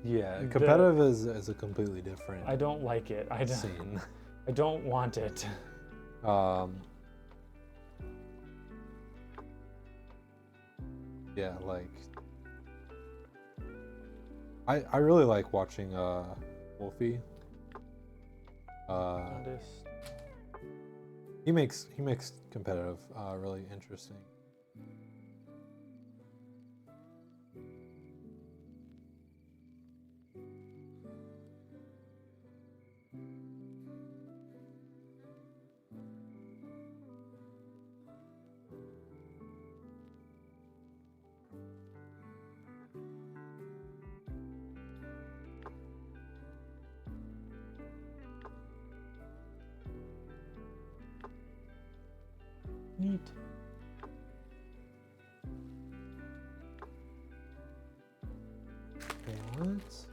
S2: Yeah, competitive is a completely different.
S3: I don't like it.
S2: Scene.
S3: I don't want it.
S2: Yeah, like I really like watching Wolfie. He makes competitive really interesting.
S3: Neat.
S2: What?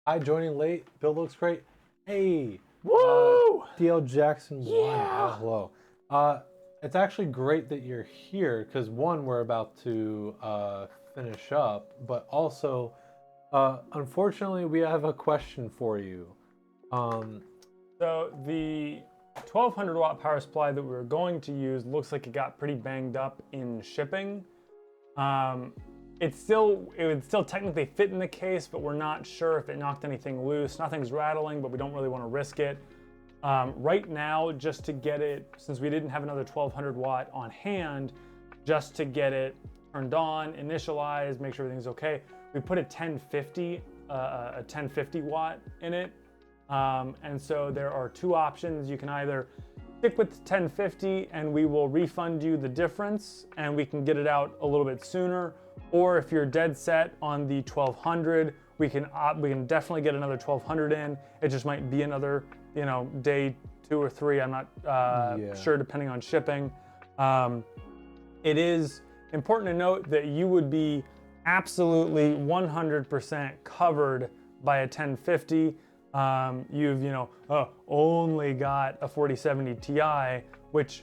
S2: Hi, joining late. Bill looks great. Hey,
S3: Woo!
S2: DL Jackson.
S3: Yeah.
S2: Hello. It's actually great that you're here because one, we're about to finish up, but also, unfortunately, we have a question for you.
S3: So the 1200 watt power supply that we were going to use looks like it got pretty banged up in shipping. It would still technically fit in the case, but we're not sure if it knocked anything loose. Nothing's rattling, but we don't really want to risk it. Right now, just to get it, since we didn't have another 1200 watt on hand, just to get it turned on, initialized, make sure everything's okay, we put a 1050 watt in it. And so there are two options. You can either stick with the 1050 and we will refund you the difference and we can get it out a little bit sooner. Or if you're dead set on the 1200, we can definitely get another 1200 in. It just might be another, day 2 or 3. I'm not sure, depending on shipping. It is important to note that you would be absolutely 100% covered by a 1050. You've only got a 4070 Ti, which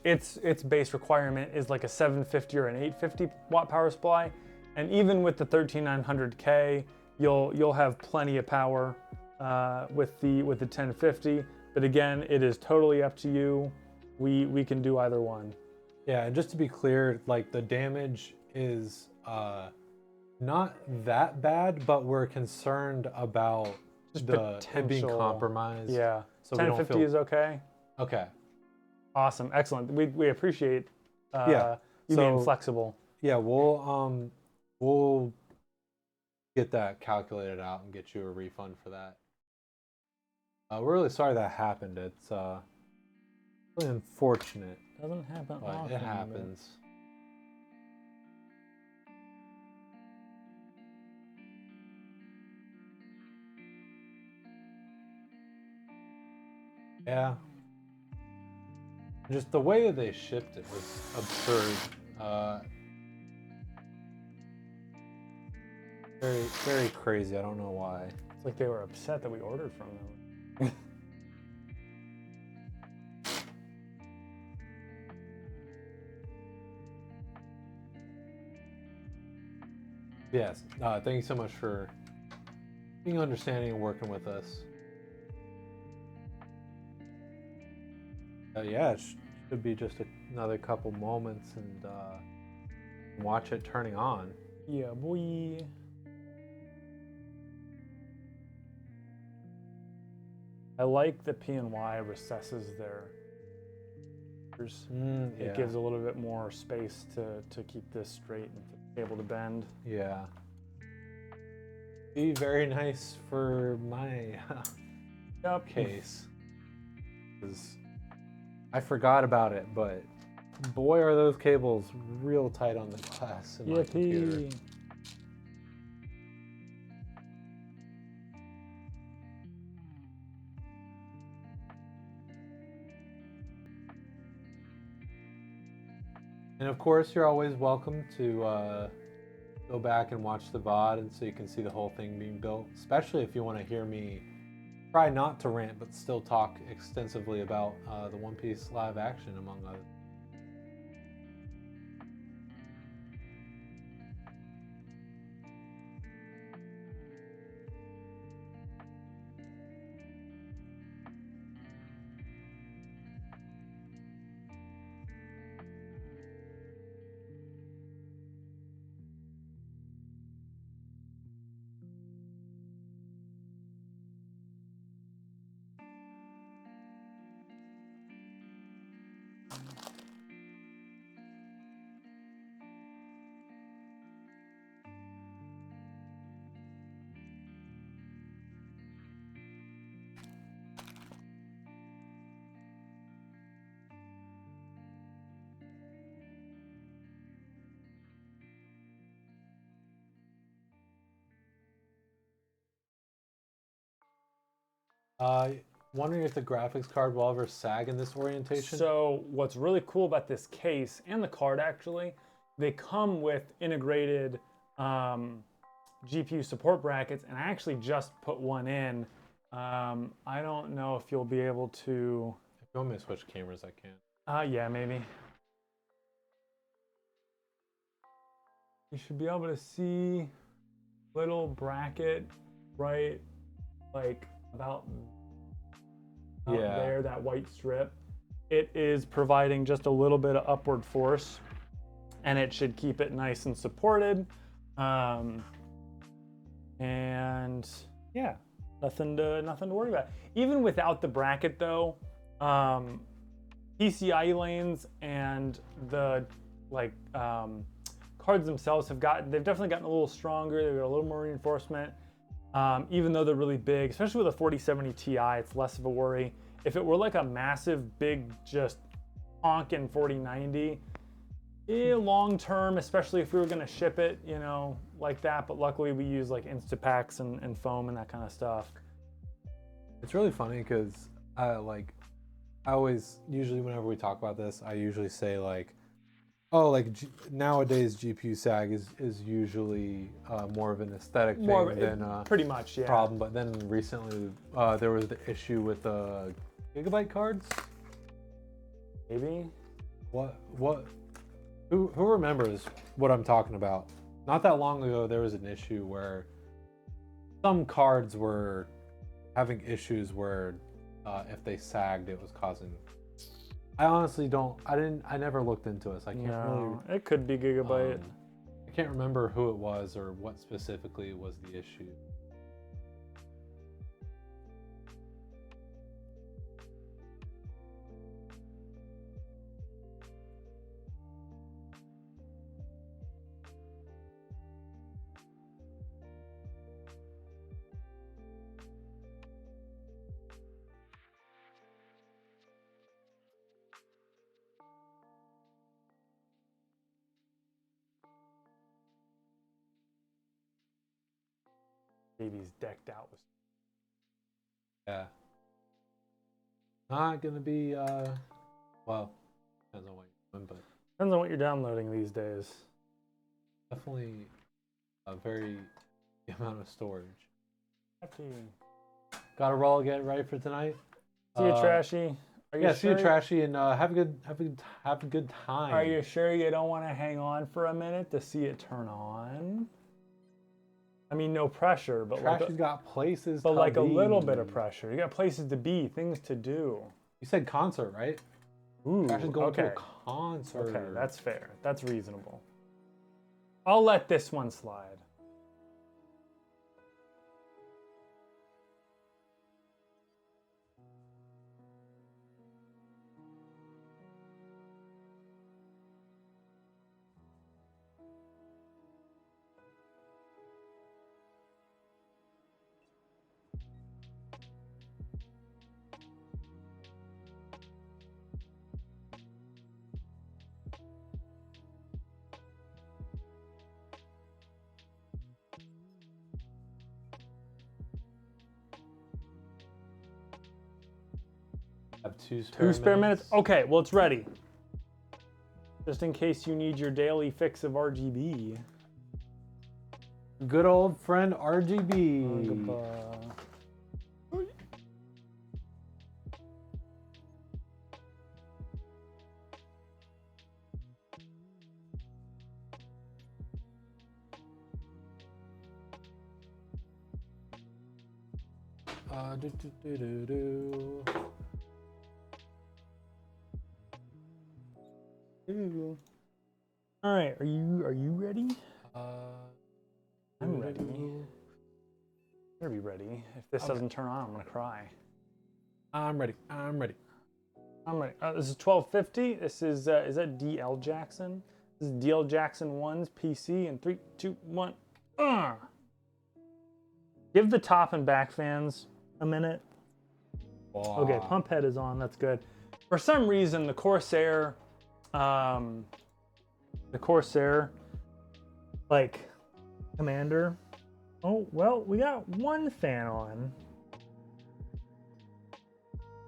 S3: its base requirement is like a 750 or an 850 watt power supply, and even with the 13900K, you'll have plenty of power with the 1050. But again, it is totally up to you. We can do either one.
S2: Yeah, and just to be clear, like the damage is not that bad, but we're concerned about
S3: Just
S2: it being compromised.
S3: Yeah.
S2: So
S3: 1050 is okay.
S2: Okay.
S3: Awesome, excellent. We appreciate you
S2: so,
S3: being flexible.
S2: Yeah, we'll get that calculated out and get you a refund for that. We're really sorry that happened. It's really unfortunate.
S3: Doesn't happen
S2: but
S3: often.
S2: it happens. Yeah. Just the way that they shipped it was absurd. Very, very crazy. I don't know why.
S3: It's like they were upset that we ordered from them.
S2: Yes, thank you so much for being understanding and working with us. Yeah, it should be just another couple moments and watch it turning on.
S3: Yeah, boy. I like the PNY recesses their. It gives a little bit more space to keep this straight and be able to bend.
S2: Yeah. Be very nice for my case. 'Cause I forgot about it, but boy are those cables real tight on the glass in my computer. And of course, you're always welcome to go back and watch the VOD, and so you can see the whole thing being built, especially if you want to hear me try not to rant, but still talk extensively about the One Piece live action, among others. Wondering if the graphics card will ever sag in this orientation?
S3: So what's really cool about this case and the card, actually, they come with integrated GPU support brackets, and I actually just put one in. I don't know if you'll be able to...
S2: If you want me to switch cameras, I can.
S3: Yeah, maybe. You should be able to see little bracket right, like about there, that white strip. It is providing just a little bit of upward force, and it should keep it nice and supported. And yeah, nothing to worry about. Even without the bracket though, PCIe lanes and the cards themselves they've definitely gotten a little stronger. They've got a little more reinforcement. Even though they're really big, especially with a 4070 Ti, it's less of a worry. If it were like a massive, big, just honkin' 4090, long term, especially if we were gonna ship it, you know, like that. But luckily we use like Instapacks and foam and that kind of stuff.
S2: It's really funny because I always, usually whenever we talk about this, I usually say like, oh, like nowadays GPU sag is usually more of an aesthetic thing than
S3: pretty much, yeah.
S2: problem. But then recently there was the issue with the gigabyte cards.
S3: Maybe.
S2: What? Who remembers what I'm talking about? Not that long ago, there was an issue where some cards were having issues where if they sagged, it was causing. I honestly don't. I never looked into it. So I can't really.
S3: It could be gigabyte.
S2: I can't remember who it was or what specifically was the issue.
S3: Baby's decked out with.
S2: Yeah. Not gonna be well, depends on what you're doing, but
S3: Depends on what you're downloading these days.
S2: definitely a very amount of storage.
S3: Happy.
S2: Gotta roll, get ready for tonight.
S3: See you, Trashy. Are you
S2: See you, Trashy, and have a good time.
S3: Are you sure you don't want to hang on for a minute to see it turn on? I mean, no pressure, but
S2: Trashy's got places
S3: but
S2: to
S3: like
S2: be.
S3: a little bit of pressure. You got places to be, things to do.
S2: You said concert, right?
S3: Ooh,
S2: Trashy's going to
S3: okay.
S2: a concert.
S3: Okay, that's fair. That's reasonable. I'll let this one slide.
S2: Have two
S3: Two spare minutes? Okay, well, it's ready. Just in case you need your daily fix of RGB.
S2: Good old friend RGB. Do, do, do, do, do.
S3: Ooh. All right, are you ready? I'm ready. Better be ready. If this doesn't turn on, I'm gonna cry.
S2: I'm ready. I'm ready.
S3: I'm ready. This is 1250. This is that DL Jackson? This is DL Jackson 1's PC in 3, 2, 1. Give the top and back fans a minute.
S2: Wow.
S3: Okay, pump head is on. That's good. For some reason, the Corsair, like Commander. Oh well, we got one fan on.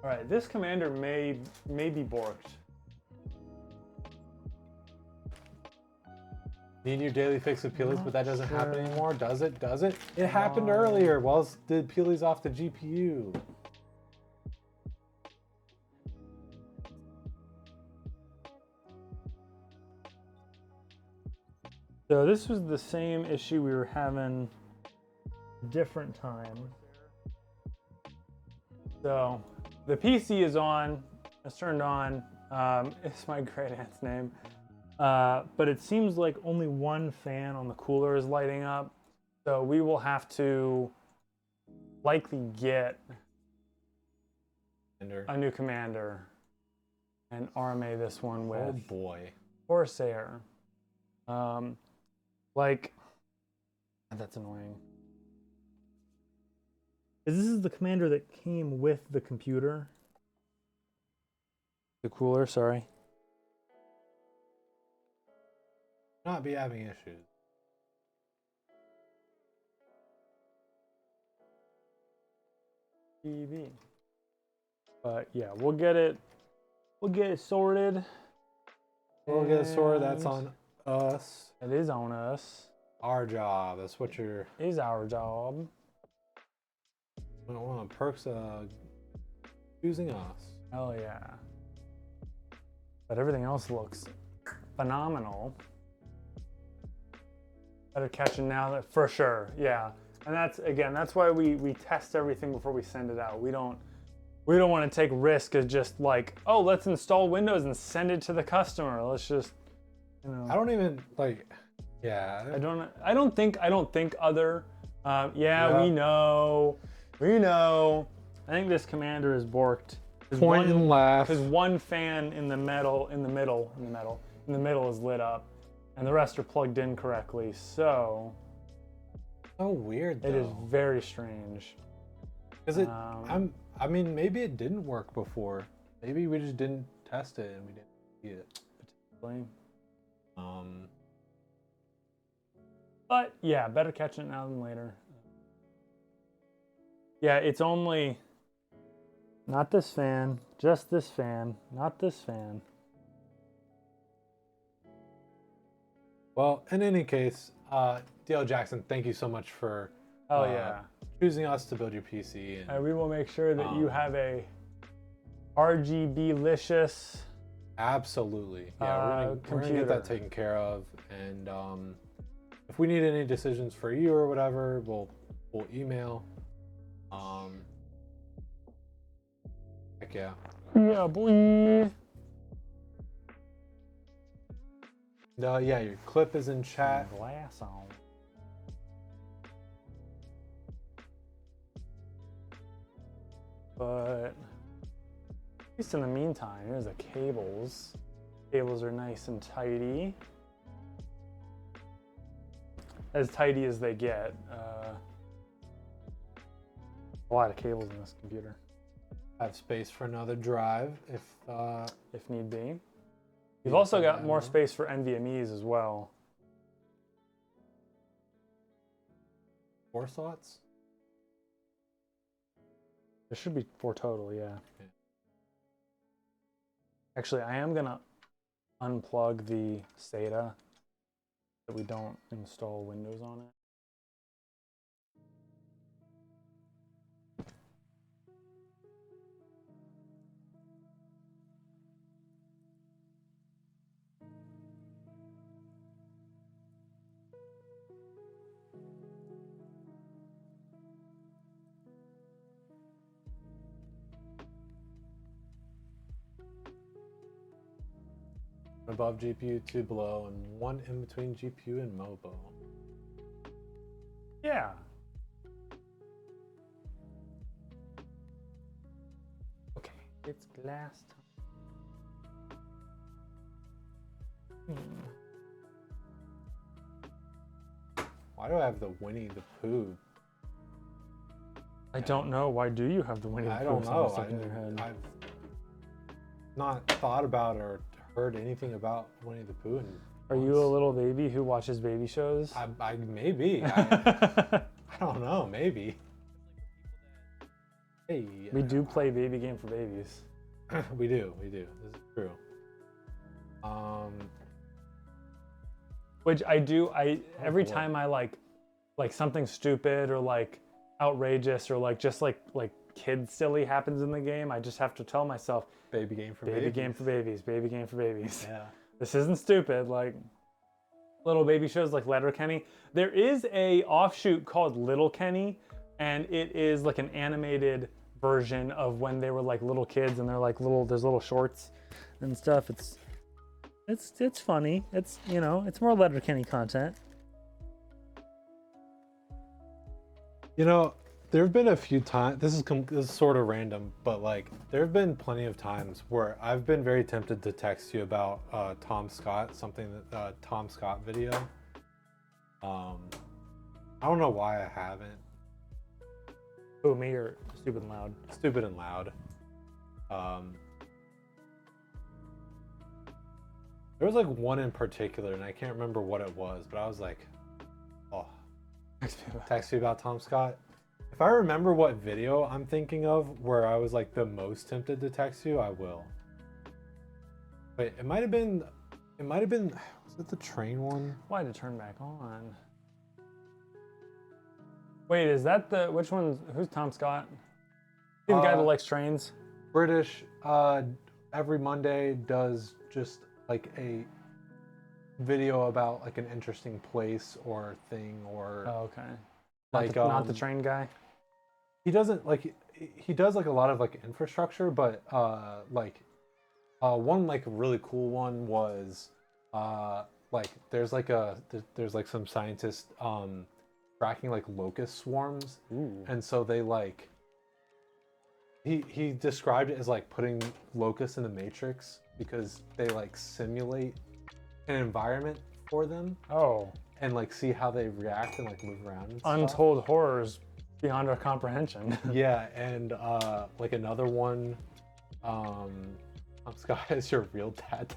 S3: All right, this Commander may be borked.
S2: Need your daily fix of peelies, but that doesn't happen anymore, does it? Does it? It happened earlier. Whilst did peelies off the GPU.
S3: So this was the same issue we were having different time. So the PC is on, it's turned on. It's my great aunt's name. But it seems like only one fan on the cooler is lighting up. So we will have to likely get a new commander and RMA this one with
S2: Oh boy.
S3: Corsair. Like, that's annoying. This is the commander that came with the computer. The cooler, sorry.
S2: Not be having issues.
S3: TV. But yeah, we'll get it sorted.
S2: We'll get it sorted. That's on us.
S3: It is on us.
S2: Our job. That's what you're.
S3: Is our job.
S2: One of the perks of choosing us.
S3: Hell yeah. But everything else looks phenomenal. Better catch it now, that for sure. Yeah. And that's why we test everything before we send it out. We don't want to take risk of just like, oh, let's install Windows and send it to the customer. Let's just, you know.
S2: I don't even like. Yeah.
S3: I don't think other. Yeah, we know. I think this commander is borked.
S2: Point and laugh.
S3: Because one fan in the middle is lit up, and the rest are plugged in correctly. So.
S2: So weird though.
S3: It is very strange.
S2: Is it? I mean, maybe it didn't work before. Maybe we just didn't test it and we didn't see it.
S3: Potentially. But yeah, better catching it now than later. Yeah, it's only not this fan, just this fan, not this fan.
S2: Well, in any case, DL Jackson, thank you so much for choosing us to build your PC.
S3: And we will make sure that you have a RGB-licious.
S2: Absolutely. Yeah, we're gonna get that taken care of. And if we need any decisions for you or whatever, we'll email. Heck yeah.
S3: Yeah, boy.
S2: Yeah, your clip is in chat.
S3: Glass on. But at least in the meantime, here's the cables. Cables are nice and tidy. As tidy as they get. A lot of cables in this computer.
S2: I have space for another drive
S3: if need be. You've also got more space for NVMe's as well.
S2: 4 slots?
S3: There should be 4 total, yeah. Actually, I am gonna unplug the SATA so we don't install Windows on it.
S2: Above GPU, 2 below, and 1 in between GPU and Mobo.
S3: Yeah. Okay, it's glass time.
S2: Why do I have the Winnie the Pooh?
S3: I don't know. Why do you have the Winnie the Pooh?
S2: I don't know.
S3: Stuck in your head?
S2: I've not thought about or heard anything about Winnie the Pooh.
S3: Are you a little baby who watches baby shows?
S2: I maybe. I don't know. Maybe. Hey.
S3: We do play baby game for babies.
S2: We do. This is true.
S3: Which I do. Every time I like something stupid or like outrageous or like just like kid silly happens in the game, I just have to tell myself,
S2: baby game for
S3: baby
S2: babies.
S3: game for babies, baby game for babies.
S2: Yeah.
S3: This isn't stupid. Like little baby shows like Letterkenny. There is a offshoot called Little Kenny, and it is like an animated version of when they were like little kids, and they're like there's little shorts and stuff. It's funny. It's, you know, it's more Letterkenny content.
S2: You know, there have been a few times, this is sort of random, but like there have been plenty of times where I've been very tempted to text you about Tom Scott, Tom Scott video. I don't know why I haven't.
S3: Oh, me or Stupid and Loud?
S2: Stupid and Loud. There was like one in particular, and I can't remember what it was, but I was like, oh, text me about Tom Scott. If I remember what video I'm thinking of where I was like the most tempted to text you, I will. Wait, it might have been, was it the train one?
S3: Why to turn back on? Wait, is that which one, who's Tom Scott? The guy that likes trains?
S2: British, every Monday does just like a video about like an interesting place or thing or...
S3: Oh, okay.
S2: Like
S3: not the train guy?
S2: He doesn't like, he does like a lot of like infrastructure, but one like really cool one was like there's like some scientists tracking like locust swarms.
S3: Ooh.
S2: And so they like he described it as like putting locusts in the Matrix because they like simulate an environment for them.
S3: Oh.
S2: And like see how they react and like move around and
S3: Untold horrors beyond our comprehension.
S2: Yeah, and like another one, Scott is your real dad.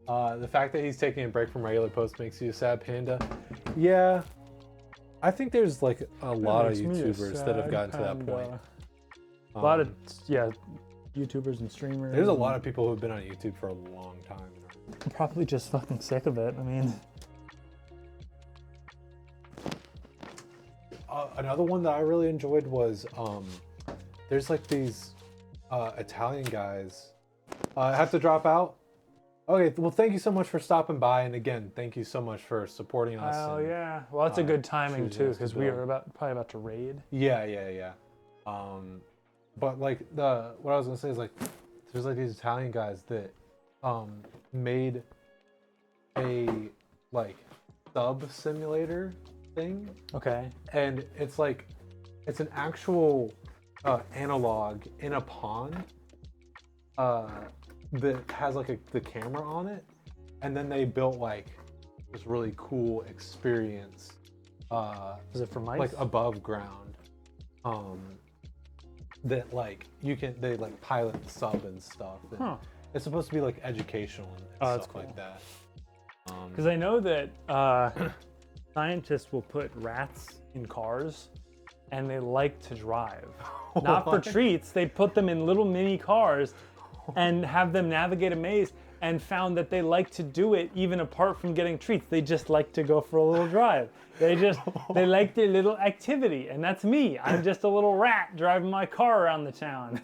S2: The fact that he's taking a break from regular posts makes you a sad panda. Yeah, I think there's like a lot of YouTubers that have gotten to that point.
S3: A lot of, yeah, YouTubers and streamers.
S2: There's a lot of people who've been on YouTube for a long time.
S3: I'm probably just fucking sick of it. I mean,
S2: another one that I really enjoyed was there's like these Italian guys. I have to drop out. Okay, well, thank you so much for stopping by, and again, thank you so much for supporting us.
S3: Oh
S2: and,
S3: yeah. Well, that's a good timing
S2: choosing
S3: too,
S2: us to
S3: because we
S2: build.
S3: are probably about to raid.
S2: Yeah. But like what I was gonna say is like, there's like these Italian guys that made a like sub simulator thing,
S3: Okay.
S2: and it's like it's an actual analog in a pond that has like the camera on it, and then they built like this really cool experience
S3: Is it for mice?
S2: like above ground that like they like pilot the sub and stuff, and
S3: Huh.
S2: it's supposed to be like educational and
S3: Oh, that's
S2: stuff like
S3: cool.
S2: that.
S3: Because I know that scientists will put rats in cars, and they like to drive. Not for
S2: What?
S3: treats. They put them in little mini cars and have them navigate a maze, and found that they like to do it even apart from getting treats. They just like to go for a little drive. They like their little activity, and that's me. I'm just a little rat driving my car around the town.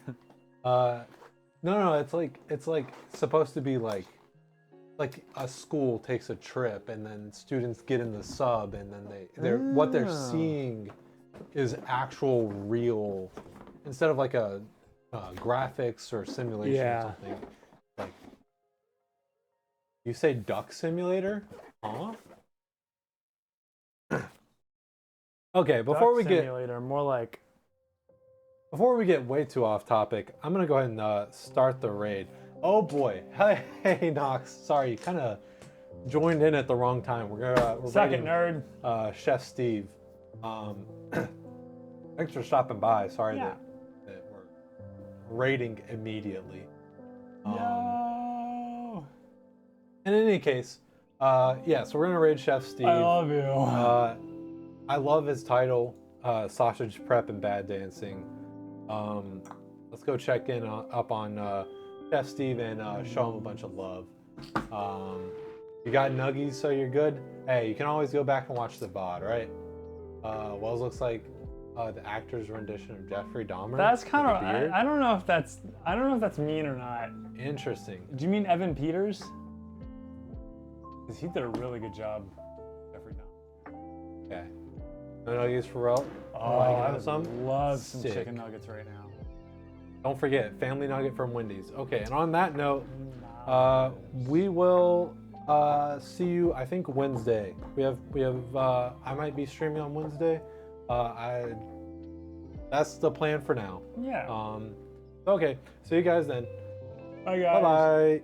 S2: No, it's like supposed to be like a school takes a trip, and then students get in the sub, and then they're what they're seeing is actual real, instead of like a graphics or simulation
S3: Yeah.
S2: or something. Like, you say duck simulator? Huh? Okay, before
S3: Duck
S2: we get
S3: simulator, more like
S2: way too off topic, I'm gonna go ahead and start the raid. Oh boy, hey Nox, sorry, you kind of joined in at the wrong time. We're
S3: second
S2: raiding,
S3: nerd.
S2: Chef Steve. Thanks for stopping by. Sorry
S3: Yeah.
S2: that we're raiding immediately.
S3: No.
S2: In any case, yeah, so we're gonna raid Chef Steve.
S3: I love you.
S2: I love his title, Sausage Prep and Bad Dancing. Let's go check in up on Chef Steve and show him a bunch of love. You got nuggies, so you're good. Hey, you can always go back and watch the VOD, right? Wells looks like the actor's rendition of Jeffrey Dahmer.
S3: That's kind
S2: with
S3: of.
S2: a beard.
S3: I don't know if that's mean or not.
S2: Interesting.
S3: Do you mean Evan Peters? Because he did a really good job. Jeffrey Dahmer.
S2: Okay. No nuggies for real?
S3: Oh,
S2: I
S3: I
S2: got some.
S3: would love some
S2: Sick.
S3: chicken nuggets right now.
S2: Don't forget, family nugget from Wendy's. Okay, and on that note,
S3: Nah.
S2: we will see you. I think Wednesday. We have. I might be streaming on Wednesday. That's the plan for now.
S3: Yeah.
S2: Okay. See you guys then.
S3: Bye guys.
S2: Bye bye.